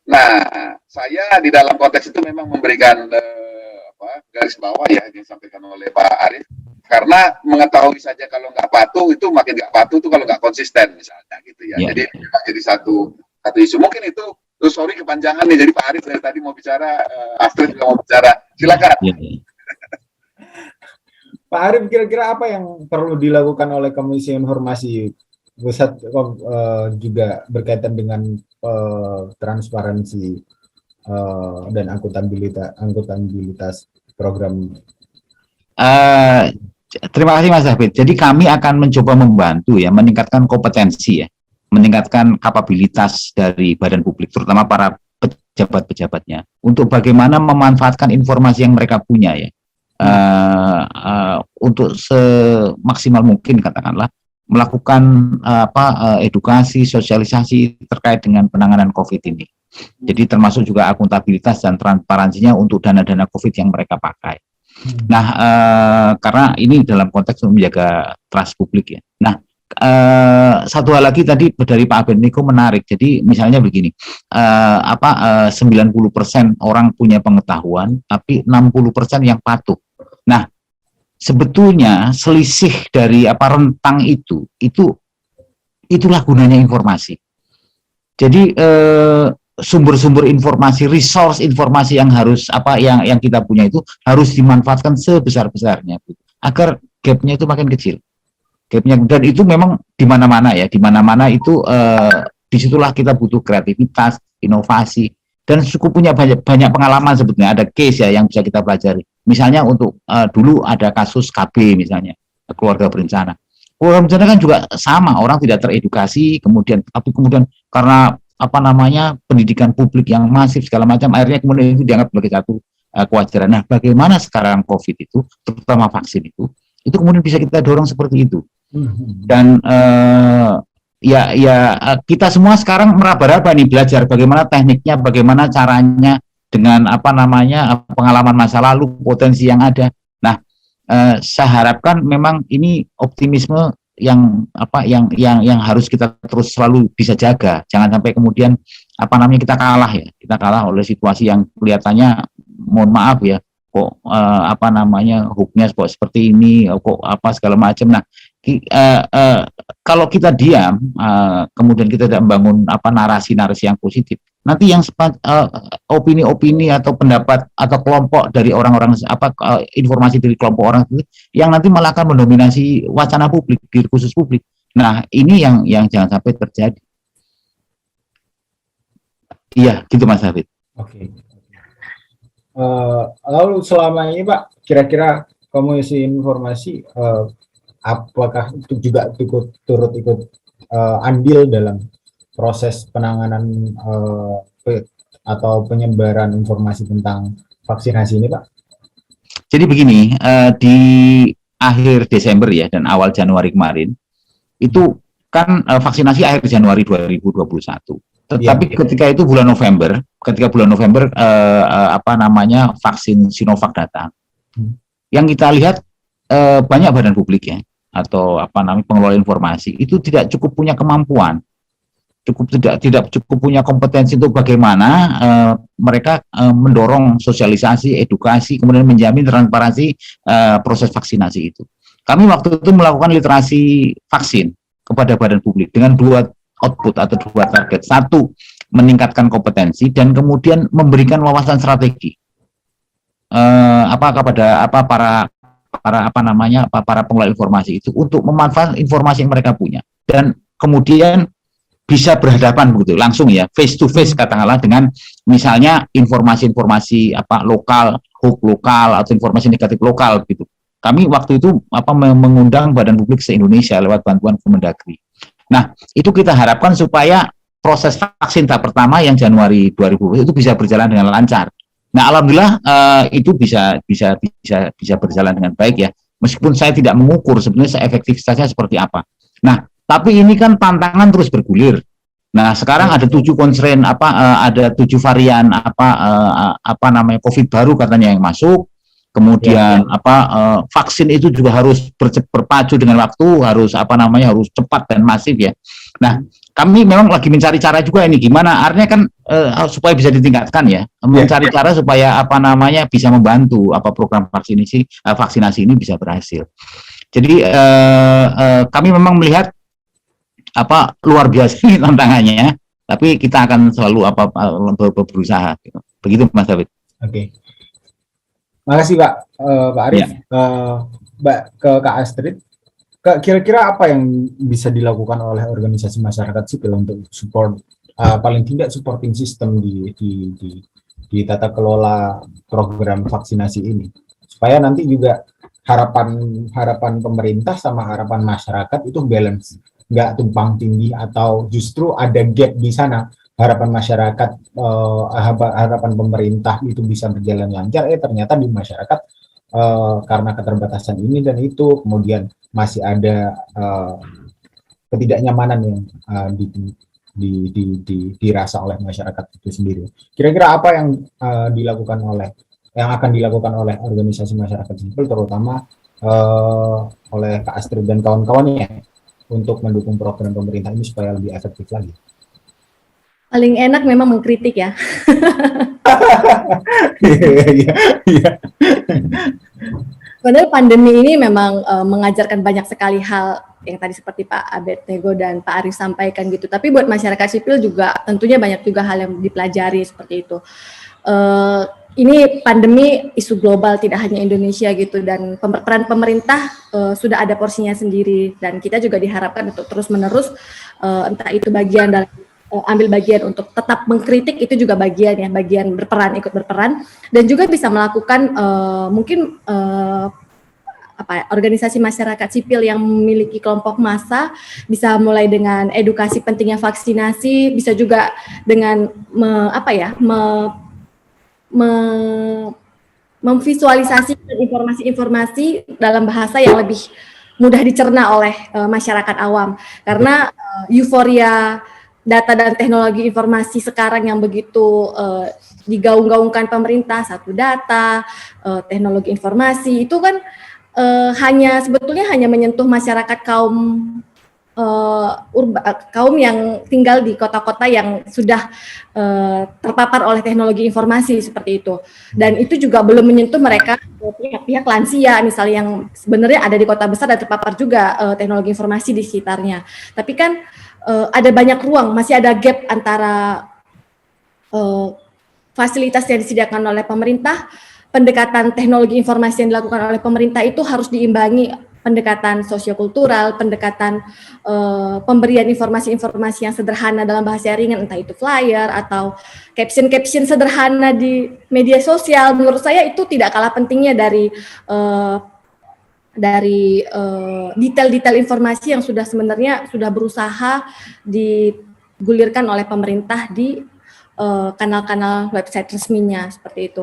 Nah, saya di dalam konteks itu memang memberikan garis bawah ya yang disampaikan oleh Pak Arief, karena mengetahui saja kalau nggak patuh itu makin nggak patuh tuh kalau nggak konsisten misalnya gitu ya. Yeah. Jadi satu isu. Mungkin itu sorry kepanjangan nih. Jadi Pak Arief dari tadi mau bicara, Astrid juga mau bicara. Silakan. Yeah. Pak Arief, kira-kira apa yang perlu dilakukan oleh Komisi Informasi Pusat juga berkaitan dengan transparansi dan akuntabilitas program? Terima kasih Mas David. Jadi kami akan mencoba membantu ya, meningkatkan kompetensi ya, meningkatkan kapabilitas dari badan publik, terutama para pejabat-pejabatnya, untuk bagaimana memanfaatkan informasi yang mereka punya ya, untuk semaksimal mungkin katakanlah melakukan edukasi, sosialisasi terkait dengan penanganan COVID ini. Jadi termasuk juga akuntabilitas dan transparansinya untuk dana-dana COVID yang mereka pakai. Nah, karena ini dalam konteks menjaga trust publik ya. Nah, satu hal lagi tadi dari Pak Abednego menarik. Jadi misalnya begini, 90% orang punya pengetahuan, tapi 60% yang patuh. Nah, sebetulnya selisih dari rentang itulah gunanya informasi. Jadi sumber-sumber informasi, resource informasi yang harus yang kita punya itu harus dimanfaatkan sebesar-besarnya agar gapnya itu makin kecil. Gapnya, dan itu memang di mana-mana ya, di mana-mana itu disitulah kita butuh kreativitas, inovasi, dan cukup punya banyak pengalaman sebetulnya. Ada case ya yang bisa kita pelajari. Misalnya untuk dulu ada kasus KB misalnya, keluarga berencana. Keluarga berencana kan juga sama, orang tidak teredukasi, kemudian karena pendidikan publik yang masif segala macam, akhirnya kemudian itu dianggap sebagai satu kewajaran. Nah, bagaimana sekarang COVID itu, terutama vaksin itu kemudian bisa kita dorong seperti itu. Dan kita semua sekarang meraba-raba nih, belajar bagaimana tekniknya, bagaimana caranya dengan pengalaman masa lalu, potensi yang ada. Nah, saya harapkan memang ini optimisme yang harus kita terus selalu bisa jaga. Jangan sampai kemudian kita kalah oleh situasi yang kelihatannya, mohon maaf ya, kok hooknya kok seperti ini, kok segala macam. Nah, kalau kita diam, kemudian kita tidak membangun narasi-narasi yang positif, nanti yang opini-opini atau pendapat atau kelompok dari orang-orang informasi dari kelompok orang itu yang nanti malah akan mendominasi wacana publik, diskursus publik. Nah, ini yang jangan sampai terjadi. Iya, gitu Mas Hafid. Oke. Lalu selama ini Pak, kira-kira Komisi Informasi apakah itu juga turut ikut andil dalam proses penanganan atau penyebaran informasi tentang vaksinasi ini, Pak? Jadi begini, di akhir Desember ya dan awal Januari kemarin itu kan vaksinasi akhir Januari 2021. Tetapi ketika itu bulan November, vaksin Sinovac datang. Yang kita lihat banyak badan publik ya atau pengelola informasi itu tidak cukup punya kemampuan, tidak cukup punya kompetensi untuk bagaimana mereka mendorong sosialisasi, edukasi, kemudian menjamin transparansi proses vaksinasi itu. Kami waktu itu melakukan literasi vaksin kepada badan publik dengan dua output atau dua target. Satu, meningkatkan kompetensi, dan kemudian memberikan wawasan strategi kepada para pengelola informasi itu untuk memanfaatkan informasi yang mereka punya, dan kemudian bisa berhadapan begitu langsung ya, face to face katakanlah dengan misalnya informasi-informasi lokal, hoax lokal atau informasi negatif lokal gitu. Kami waktu itu mengundang badan publik se-Indonesia lewat bantuan Kemendagri. Nah, itu kita harapkan supaya proses vaksin tahap pertama yang Januari 2020 itu bisa berjalan dengan lancar. Nah, alhamdulillah itu bisa berjalan dengan baik ya. Meskipun saya tidak mengukur sebenarnya efektivitasnya seperti apa. Nah, tapi ini kan tantangan terus bergulir. Nah, sekarang ada 7 constraint ada 7 varian COVID baru katanya yang masuk. Kemudian vaksin itu juga harus berpacu dengan waktu, harus harus cepat dan masif ya. Nah, kami memang lagi mencari cara juga ini gimana, artinya kan supaya bisa ditingkatkan ya, mencari cara supaya bisa membantu program vaksinasi ini bisa berhasil. Jadi kami memang melihat luar biasa ini tantangannya, tapi kita akan selalu berusaha. Gitu. Begitu Mas David. Oke. Makasih Pak Arief. Mbak ke Kak Astrid. Kira-kira apa yang bisa dilakukan oleh organisasi masyarakat sipil untuk support, paling tidak supporting system di tata kelola program vaksinasi ini, supaya nanti juga harapan pemerintah sama harapan masyarakat itu balance, nggak tumpang tindih atau justru ada gap di sana. Harapan masyarakat, harapan pemerintah itu bisa berjalan lancar, ternyata di masyarakat karena keterbatasan ini dan itu, kemudian masih ada ketidaknyamanan yang dirasa oleh masyarakat itu sendiri. Kira-kira apa yang akan dilakukan oleh organisasi masyarakat sipil, terutama oleh Kak Astrid dan kawan-kawannya untuk mendukung program pemerintah ini supaya lebih efektif lagi? Paling enak memang mengkritik ya. Iya. Sebenarnya pandemi ini memang mengajarkan banyak sekali hal yang tadi seperti Pak Abednego dan Pak Arif sampaikan gitu. Tapi buat masyarakat sipil juga tentunya banyak juga hal yang dipelajari seperti itu. Ini pandemi isu global, tidak hanya Indonesia gitu, dan peran pemerintah sudah ada porsinya sendiri, dan kita juga diharapkan untuk terus-menerus entah itu bagian dalam ambil bagian untuk tetap mengkritik, itu juga bagian ya, bagian berperan, ikut berperan, dan juga bisa melakukan mungkin organisasi masyarakat sipil yang memiliki kelompok massa, bisa mulai dengan edukasi pentingnya vaksinasi, bisa juga dengan memvisualisasikan informasi-informasi dalam bahasa yang lebih mudah dicerna oleh masyarakat awam, karena euforia data dan teknologi informasi sekarang yang begitu digaung-gaungkan pemerintah, satu data, teknologi informasi itu kan sebetulnya hanya menyentuh masyarakat kaum yang tinggal di kota-kota yang sudah terpapar oleh teknologi informasi seperti itu, dan itu juga belum menyentuh mereka pihak-pihak lansia misalnya yang sebenarnya ada di kota besar dan terpapar juga teknologi informasi di sekitarnya. Tapi kan ada banyak ruang, masih ada gap antara fasilitas yang disediakan oleh pemerintah, pendekatan teknologi informasi yang dilakukan oleh pemerintah itu harus diimbangi pendekatan sosiokultural, pendekatan pemberian informasi-informasi yang sederhana dalam bahasa yang ringan, entah itu flyer atau caption-caption sederhana di media sosial. Menurut saya itu tidak kalah pentingnya dari detail-detail informasi yang sebenarnya sudah berusaha digulirkan oleh pemerintah di kanal-kanal website resminya seperti itu.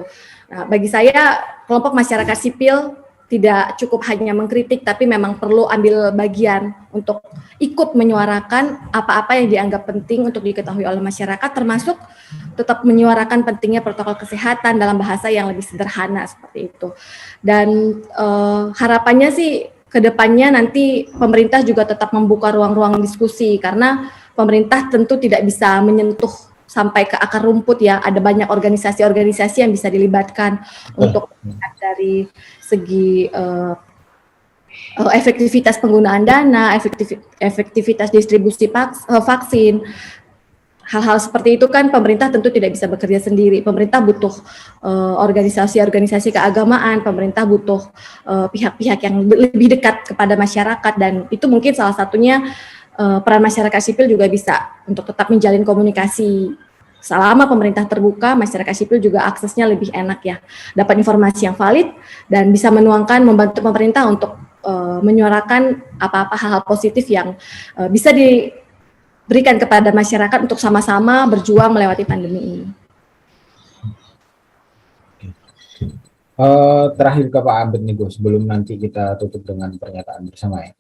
Nah, bagi saya kelompok masyarakat sipil tidak cukup hanya mengkritik, tapi memang perlu ambil bagian untuk ikut menyuarakan apa-apa yang dianggap penting untuk diketahui oleh masyarakat, termasuk tetap menyuarakan pentingnya protokol kesehatan dalam bahasa yang lebih sederhana seperti itu. Dan harapannya sih ke depannya nanti pemerintah juga tetap membuka ruang-ruang diskusi, karena pemerintah tentu tidak bisa menyentuh sampai ke akar rumput ya, ada banyak organisasi-organisasi yang bisa dilibatkan untuk dari segi efektivitas penggunaan dana, efektivitas distribusi vaksin. Hal-hal seperti itu kan pemerintah tentu tidak bisa bekerja sendiri. Pemerintah butuh organisasi-organisasi keagamaan, pemerintah butuh pihak-pihak yang lebih dekat kepada masyarakat, dan itu mungkin salah satunya peran masyarakat sipil juga bisa untuk tetap menjalin komunikasi. Selama pemerintah terbuka, masyarakat sipil juga aksesnya lebih enak ya, dapat informasi yang valid dan bisa membantu pemerintah untuk menyuarakan apa-apa hal-hal positif yang bisa diberikan kepada masyarakat untuk sama-sama berjuang melewati pandemi ini. Terakhir ke Pak Abednego sebelum nanti kita tutup dengan pernyataan bersama ya.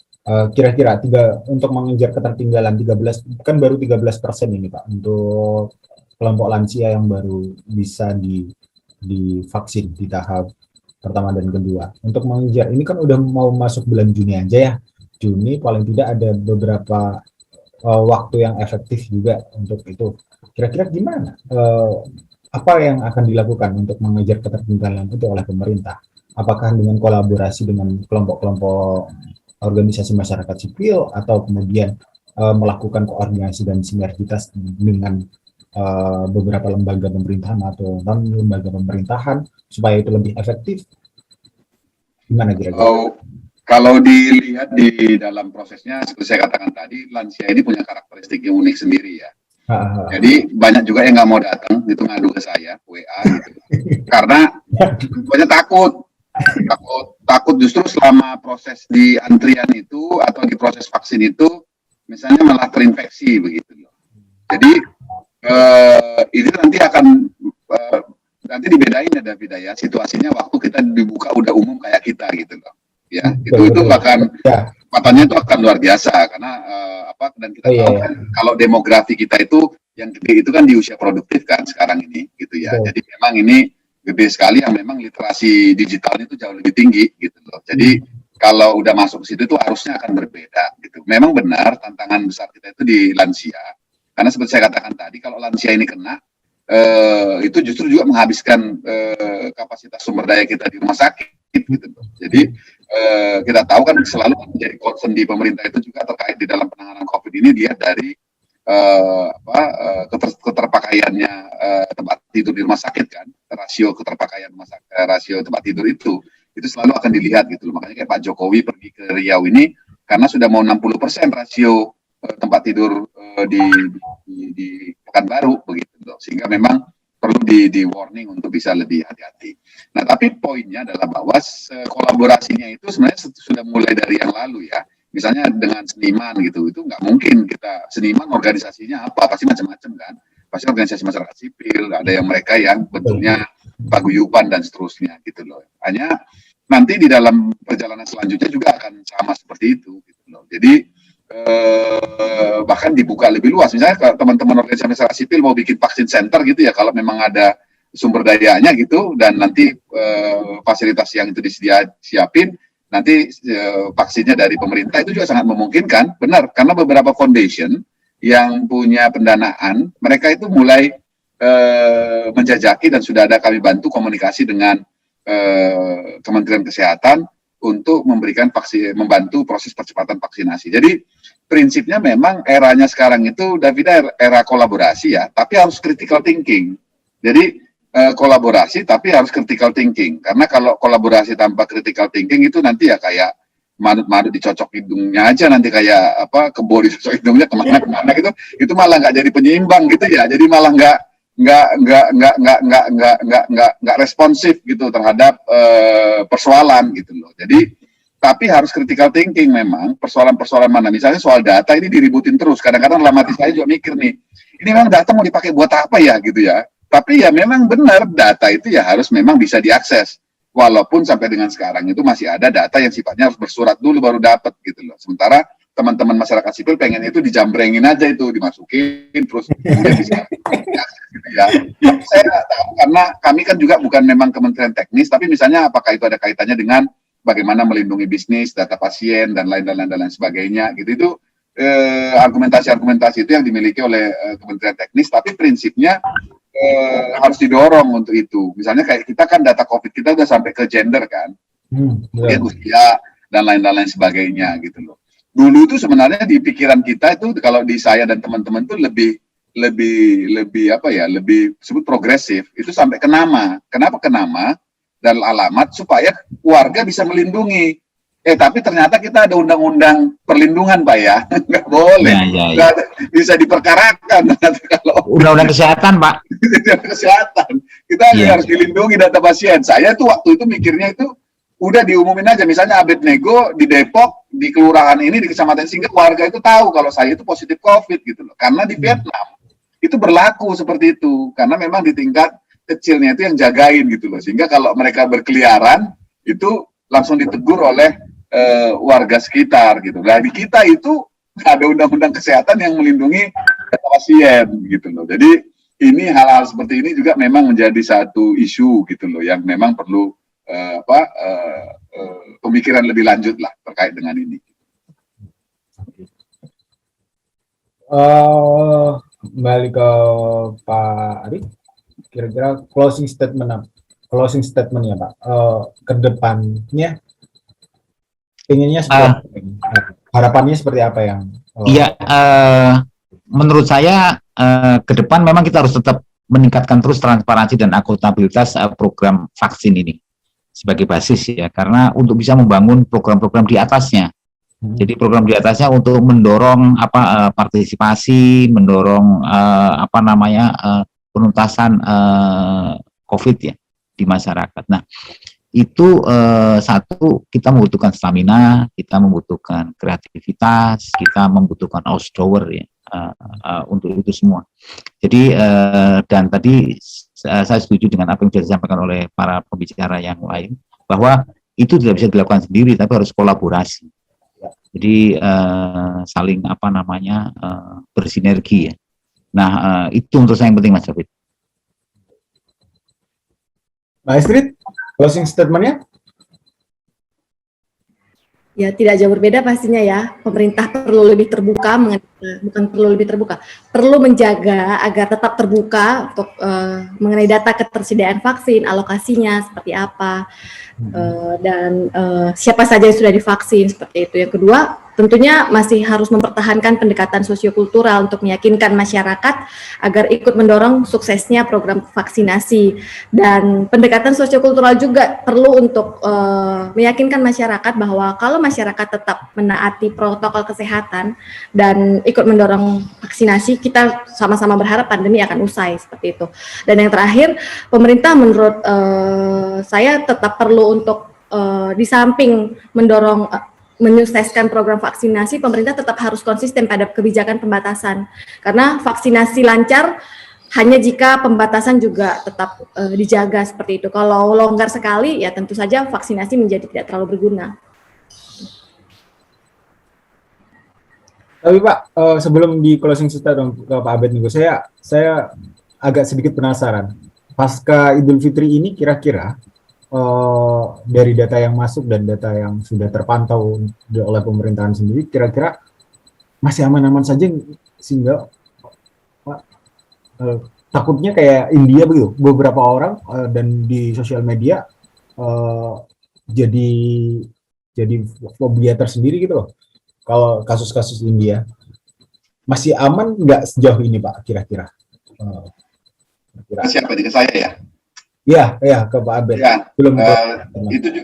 Kira-kira untuk mengejar ketertinggalan 13, kan baru 13% ini Pak untuk kelompok lansia yang baru bisa divaksin di tahap pertama dan kedua. Untuk mengejar ini kan udah mau masuk bulan Juni aja ya. Juni paling tidak ada beberapa waktu yang efektif juga untuk itu. Kira-kira gimana? Apa yang akan dilakukan untuk mengejar ketertinggalan itu oleh pemerintah? Apakah dengan kolaborasi dengan kelompok-kelompok organisasi masyarakat sipil atau kemudian melakukan koordinasi dan sinergitas dengan beberapa lembaga pemerintahan atau non-lembaga pemerintahan supaya itu lebih efektif? Gimana kira-kira? Kalau dilihat di dalam prosesnya, seperti saya katakan tadi, lansia ini punya karakteristik yang unik sendiri ya. Jadi banyak juga yang nggak mau datang, itu ngadu ke saya, WA gitu. Karena banyak takut justru selama proses di antrian itu atau di proses vaksin itu misalnya malah terinfeksi begitu loh. Jadi ini nanti akan nanti dibedain ya David ya, situasinya waktu kita dibuka udah umum kayak kita gitu loh ya. Itu bahkan kekuatannya itu akan luar biasa karena dan kita tahu kan kalau demografi kita itu yang gede itu kan di usia produktif kan sekarang ini gitu ya. Jadi memang ini gede sekali yang memang literasi digitalnya itu jauh lebih tinggi gitu loh. Jadi kalau udah masuk ke situ itu harusnya akan berbeda gitu. Memang benar tantangan besar kita itu di lansia. Karena seperti saya katakan tadi, kalau lansia ini kena, itu justru juga menghabiskan kapasitas sumber daya kita di rumah sakit. gitu loh. Jadi kita tahu kan selalu menjadi concern di pemerintah itu juga terkait di dalam penanganan COVID ini dia dari keterpakaiannya tempat tidur di rumah sakit kan, rasio keterpakaian rasio tempat tidur itu selalu akan dilihat gitu loh. Makanya kayak Pak Jokowi pergi ke Riau ini karena sudah mau 60% rasio tempat tidur di Pekanbaru begitu loh. Sehingga memang perlu di warning untuk bisa lebih hati-hati. Nah, tapi poinnya adalah bahwa kolaborasinya itu sebenarnya sudah mulai dari yang lalu ya. Misalnya dengan seniman gitu, itu nggak mungkin kita seniman organisasinya apa, pasti macam-macam kan. Pasti organisasi masyarakat sipil, ada yang mereka yang bentuknya paguyuban dan seterusnya gitu loh. Hanya nanti di dalam perjalanan selanjutnya juga akan sama seperti itu gitu loh. Jadi bahkan dibuka lebih luas. Misalnya kalau teman-teman organisasi masyarakat sipil mau bikin vaksin center gitu ya, kalau memang ada sumber dayanya gitu dan nanti fasilitas yang itu siapin, nanti vaksinnya dari pemerintah itu juga sangat memungkinkan, benar, karena beberapa foundation yang punya pendanaan, mereka itu mulai menjajaki dan sudah ada kami bantu komunikasi dengan Kementerian Kesehatan untuk memberikan membantu proses percepatan vaksinasi. Jadi prinsipnya memang eranya sekarang itu, Davida, era kolaborasi ya, tapi harus critical thinking. Jadi kolaborasi tapi harus critical thinking, karena kalau kolaborasi tanpa critical thinking itu nanti ya kayak madut-madut dicocok hidungnya aja, nanti kayak kebo dicocok hidungnya kemana-kemana gitu, itu malah nggak jadi penyeimbang gitu ya, jadi malah nggak responsif gitu terhadap persoalan gitu loh. Jadi tapi harus critical thinking memang, persoalan-persoalan mana, misalnya soal data ini diributin terus, kadang-kadang dalam hati saya juga mikir nih, ini memang data mau dipakai buat apa ya gitu ya. Tapi ya memang benar, data itu ya harus memang bisa diakses. Walaupun sampai dengan sekarang itu masih ada data yang sifatnya harus bersurat dulu baru dapat gitu loh. Sementara teman-teman masyarakat sipil pengen itu dijambrengin aja, itu dimasukin terus kemudian bisa diakses gitu ya. Saya nggak tahu, karena kami kan juga bukan memang kementerian teknis, tapi misalnya apakah itu ada kaitannya dengan bagaimana melindungi bisnis, data pasien dan lain sebagainya gitu. Itu argumentasi-argumentasi itu yang dimiliki oleh kementerian teknis, tapi prinsipnya harus didorong untuk itu. Misalnya kayak kita kan data COVID kita udah sampai ke gender kan, usia dan lain sebagainya gitu loh. Dulu itu sebenarnya di pikiran kita itu, kalau di saya dan teman-teman itu lebih apa ya, lebih sebut progresif. Itu sampai ke nama. Kenapa ke nama dan alamat, supaya warga bisa melindungi. Tapi ternyata kita ada undang-undang perlindungan, Pak ya, nggak boleh, ya. Bisa diperkarakan kalau undang-undang kesehatan, Pak. Kesehatan, kita harus dilindungi data pasien. Saya tuh waktu itu mikirnya itu udah diumumin aja, misalnya Abednego di Depok, di kelurahan ini, di kecamatan sehingga warga itu tahu kalau saya itu positif COVID gitu loh. Karena di Vietnam itu berlaku seperti itu, karena memang di tingkat kecilnya itu yang jagain gitu loh, sehingga kalau mereka berkeliaran itu langsung ditegur oleh warga sekitar gitu. Nah di kita itu ada undang-undang kesehatan yang melindungi pasien gitu loh. Jadi ini hal-hal seperti ini juga memang menjadi satu isu gitu loh, yang memang perlu pemikiran lebih lanjut lah terkait dengan ini. Kembali ke Pak Arif, kira-kira closing statement ya Pak, ke depannya pengennya seperti harapannya seperti apa yang menurut saya ke depan memang kita harus tetap meningkatkan terus transparansi dan akuntabilitas program vaksin ini sebagai basis ya, karena untuk bisa membangun program-program di atasnya. Jadi program di atasnya untuk mendorong partisipasi, mendorong penuntasan COVID ya di masyarakat. Nah, itu satu, kita membutuhkan stamina, kita membutuhkan kreativitas, kita membutuhkan outdoor ya untuk itu semua. Jadi dan tadi saya setuju dengan apa yang sudah disampaikan oleh para pembicara yang lain, bahwa itu tidak bisa dilakukan sendiri, tapi harus kolaborasi. Jadi saling bersinergi ya. Nah itu untuk saya yang penting, Mas David. Mbak Astrid, closing statement-nya? Ya, tidak jauh berbeda pastinya ya. Pemerintah perlu lebih terbuka, bukan perlu lebih terbuka, perlu menjaga agar tetap terbuka untuk mengenai data ketersediaan vaksin, alokasinya seperti apa, dan siapa saja yang sudah divaksin seperti itu. Yang kedua, tentunya masih harus mempertahankan pendekatan sosiokultural untuk meyakinkan masyarakat agar ikut mendorong suksesnya program vaksinasi. Dan pendekatan sosiokultural juga perlu untuk meyakinkan masyarakat bahwa kalau masyarakat tetap menaati protokol kesehatan dan ikut mendorong vaksinasi, kita sama-sama berharap pandemi akan usai seperti itu. Dan yang terakhir, pemerintah menurut saya tetap perlu untuk di samping mendorong menyukseskan program vaksinasi, pemerintah tetap harus konsisten pada kebijakan pembatasan. Karena vaksinasi lancar hanya jika pembatasan juga tetap dijaga seperti itu. Kalau longgar sekali, ya tentu saja vaksinasi menjadi tidak terlalu berguna. Tapi Pak, sebelum di closing statement ke Pak Abed nih, saya agak sedikit penasaran. Pasca Idul Fitri ini kira-kira dari data yang masuk dan data yang sudah terpantau oleh pemerintahan sendiri, kira-kira masih aman-aman saja sehingga takutnya kayak India begitu, beberapa orang dan di sosial media jadi fobia tersendiri gitu loh. Kalau kasus-kasus India masih aman nggak sejauh ini Pak kira-kira? Siapa di saya ya? Ya, ke Pak Abed. Ya, Belum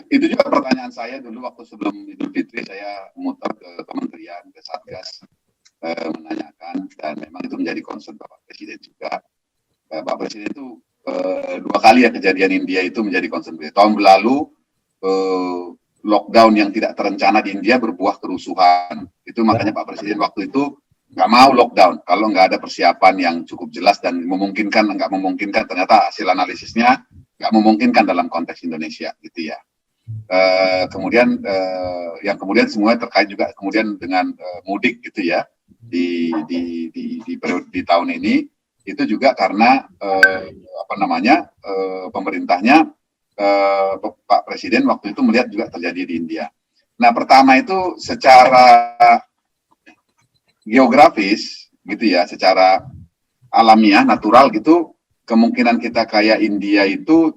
itu juga pertanyaan saya dulu waktu sebelum Idul Fitri, saya muter ke kementerian, ke Satgas, menanyakan, dan memang itu menjadi concern Bapak Presiden juga. Pak Presiden itu 2 kali ya kejadian India itu menjadi concern. Tahun lalu lockdown yang tidak terencana di India berbuah kerusuhan. Itu makanya Pak Presiden waktu itu nggak mau lockdown kalau nggak ada persiapan yang cukup jelas dan memungkinkan. Nggak memungkinkan, ternyata hasil analisisnya nggak memungkinkan dalam konteks Indonesia gitu ya. Kemudian yang kemudian semuanya terkait juga kemudian dengan mudik gitu ya di tahun ini, itu juga karena pemerintahnya Pak Presiden waktu itu melihat juga terjadi di India. Nah, pertama itu secara geografis gitu ya, secara alamiah, natural gitu, kemungkinan kita kayak India itu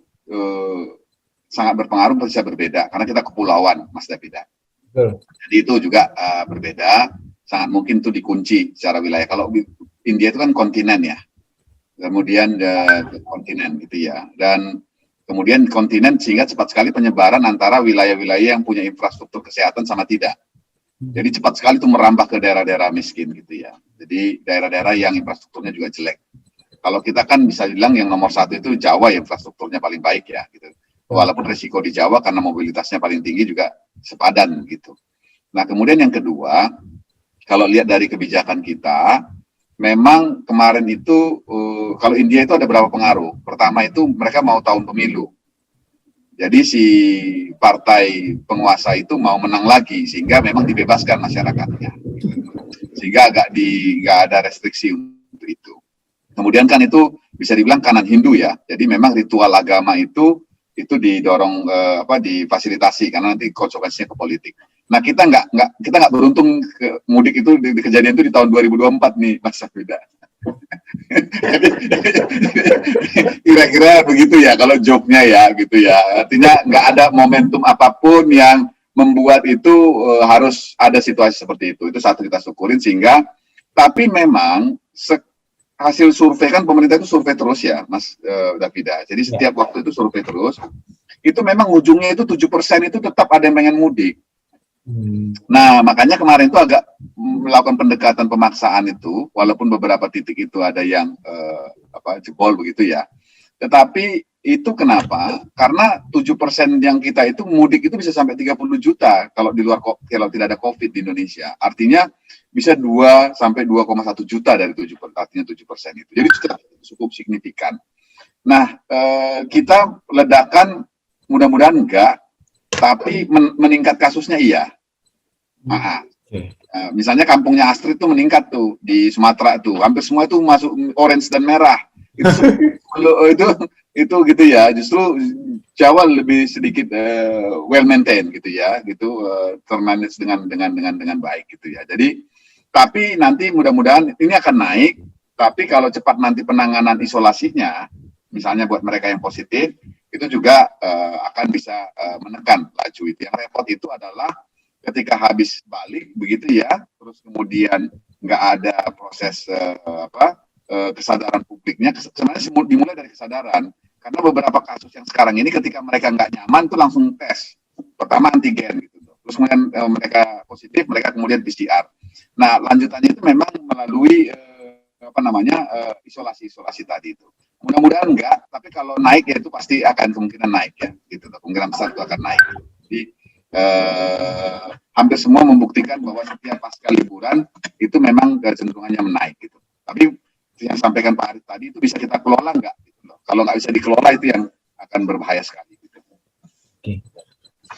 sangat berpengaruh, bisa berbeda karena kita kepulauan, Mas Davida. Jadi itu juga berbeda, sangat mungkin itu dikunci secara wilayah. Kalau India itu kan kontinen ya, kemudian kontinen gitu ya, dan kemudian kontinen sehingga cepat sekali penyebaran antara wilayah-wilayah yang punya infrastruktur kesehatan sama tidak. Jadi cepat sekali itu merambah ke daerah-daerah miskin gitu ya. Jadi daerah-daerah yang infrastrukturnya juga jelek. Kalau kita kan bisa bilang yang nomor 1 itu Jawa, ya infrastrukturnya paling baik ya gitu. Walaupun risiko di Jawa karena mobilitasnya paling tinggi juga sepadan gitu. Nah, kemudian yang kedua, kalau lihat dari kebijakan kita, memang kemarin itu kalau India itu ada beberapa pengaruh. Pertama itu mereka mau tahun pemilu. Jadi si partai penguasa itu mau menang lagi sehingga memang dibebaskan masyarakatnya. Sehingga nggak ada restriksi untuk itu. Kemudian kan itu bisa dibilang kanan Hindu ya. Jadi memang ritual agama itu didorong difasilitasi karena nanti konsekuensinya ke politik. Nah, kita nggak beruntung mudik itu di kejadian itu di tahun 2024 nih, Mas Safida. Kira-kira begitu ya kalau joke-nya ya gitu ya. Artinya nggak ada momentum apapun yang membuat itu harus ada situasi seperti itu. Itu satu kita syukurin sehingga, tapi memang hasil survei kan pemerintah itu survei terus ya, Mas Davida. Jadi setiap waktu itu survei terus. Itu memang ujungnya itu 7% itu tetap ada yang pengen mudik. Nah, makanya kemarin itu agak melakukan pendekatan pemaksaan itu, walaupun beberapa titik itu ada yang jebol begitu ya. Tetapi itu kenapa? Karena 7% yang kita itu mudik itu bisa sampai 30 juta kalau di luar kalau tidak ada COVID di Indonesia. Artinya bisa 2 sampai 2,1 juta dari 7%, artinya 7% itu. Jadi cukup signifikan. Nah, kita ledakan mudah-mudahan enggak, tapi meningkat kasusnya iya. Nah, misalnya kampungnya Astrid tuh meningkat tuh di Sumatera tuh, hampir semua itu masuk orange dan merah. Itu gitu ya. Justru Jawa lebih sedikit well maintained gitu ya, gitu termanage dengan baik gitu ya. Jadi tapi nanti mudah-mudahan ini akan naik. Tapi kalau cepat nanti penanganan isolasinya, misalnya buat mereka yang positif, itu juga akan bisa menekan laju itu. Yang repot itu adalah ketika habis balik begitu ya, terus kemudian nggak ada proses kesadaran publiknya. Sebenarnya dimulai dari kesadaran. Karena beberapa kasus yang sekarang ini ketika mereka nggak nyaman tuh langsung tes. Pertama antigen gitu. Terus kemudian mereka positif, mereka kemudian PCR. Nah, lanjutannya itu memang melalui isolasi tadi itu. Mudah-mudahan enggak, tapi kalau naik ya itu pasti akan kemungkinan naik ya, gitu. Kemungkinan besar itu akan naik. Jadi hampir semua membuktikan bahwa setiap pasca liburan itu memang kecenderungannya menaik gitu. Tapi yang sampaikan Pak Arif tadi itu bisa kita kelola enggak? Gitu loh. Kalau nggak bisa dikelola itu yang akan berbahaya sekali. Gitu.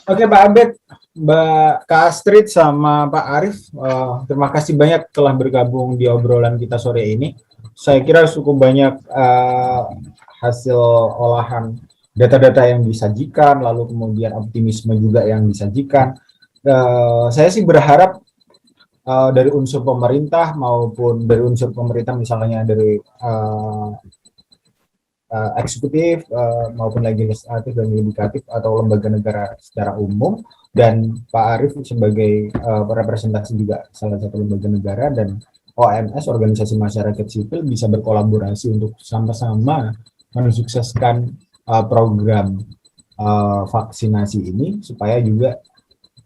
Oke, Pak Abed, Mbak Kak Astrid sama Pak Arif, terima kasih banyak telah bergabung di obrolan kita sore ini. Saya kira cukup banyak hasil olahan data-data yang disajikan, lalu kemudian optimisme juga yang disajikan. Saya sih berharap dari unsur pemerintah maupun dari unsur pemerintah misalnya dari eksekutif maupun legislatif dan yudikatif atau lembaga negara secara umum, dan Pak Arif sebagai representasi juga salah satu lembaga negara, dan OMS, organisasi masyarakat sipil, bisa berkolaborasi untuk sama-sama mensukseskan program vaksinasi ini supaya juga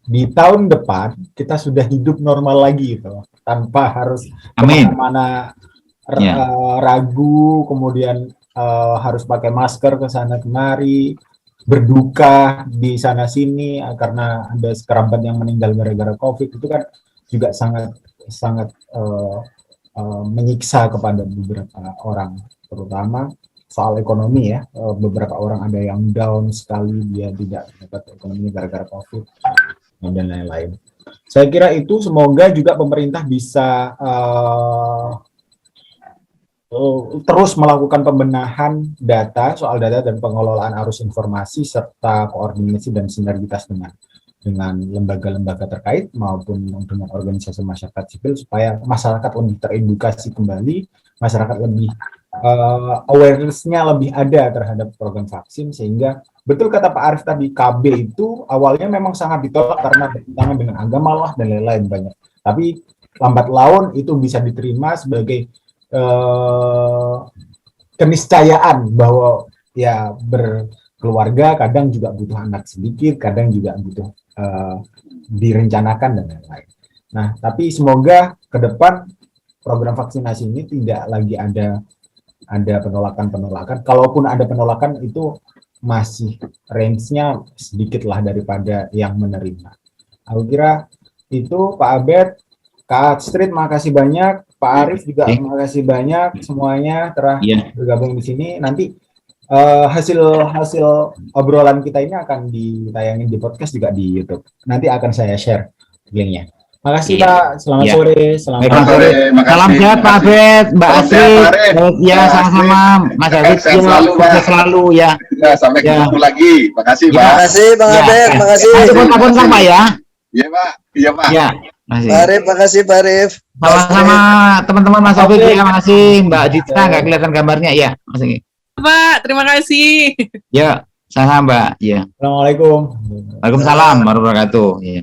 di tahun depan kita sudah hidup normal lagi gitu, tanpa harus kemana-mana ragu, kemudian harus pakai masker ke sana kemari, berduka di sana sini karena ada kerabat yang meninggal gara-gara COVID. Itu kan juga sangat menyiksa kepada beberapa orang, terutama soal ekonomi ya. Beberapa orang ada yang down sekali, dia tidak dapat ekonomi gara-gara COVID dan lain-lain. Saya kira itu, semoga juga pemerintah bisa terus melakukan pembenahan data, soal data dan pengelolaan arus informasi, serta koordinasi dan sinergitas dengan lembaga-lembaga terkait maupun dengan organisasi masyarakat sipil, supaya masyarakat lebih teredukasi kembali, masyarakat lebih awareness-nya lebih ada terhadap program vaksin, sehingga betul kata Pak Arif tadi, KB itu awalnya memang sangat ditolak karena bertentangan dengan agama lah dan lain-lain banyak. Tapi lambat laun itu bisa diterima sebagai keniscayaan bahwa ya berkeluarga kadang juga butuh anak sedikit, kadang juga butuh direncanakan dan lain-lain. Nah, tapi semoga ke depan program vaksinasi ini tidak lagi ada penolakan. Kalaupun ada penolakan itu masih range-nya sedikit lah daripada yang menerima. Aku kira itu, Pak Abed, Kak Astrid, makasih banyak. Pak Arif juga makasih banyak semuanya telah bergabung di sini. Nanti hasil obrolan kita ini akan ditayangin di podcast juga di YouTube. Nanti akan saya share linknya. Makasih Pak, selamat sore. Selamat sore. Salam sehat Pak Abed, Mbak Astrid. Ya, sama-sama Mas David. Sukses selalu ya. Ya, sampai ketemu lagi. Makasih Pak. Makasih Bang Abed, makasih. Telepon Pak ya. Iya Pak. Iya Pak. Ya. Makasih. Pak Arif, makasih Pak Arif. Sama-sama teman-teman, Mas Taufik ya, makasih. Mbak Dita nggak kelihatan gambarnya ya, makasih. Pak, terima kasih. Ya, sama Mbak. Ya. Assalamualaikum. Waalaikumsalam warahmatullahi wabarakatuh. Ya.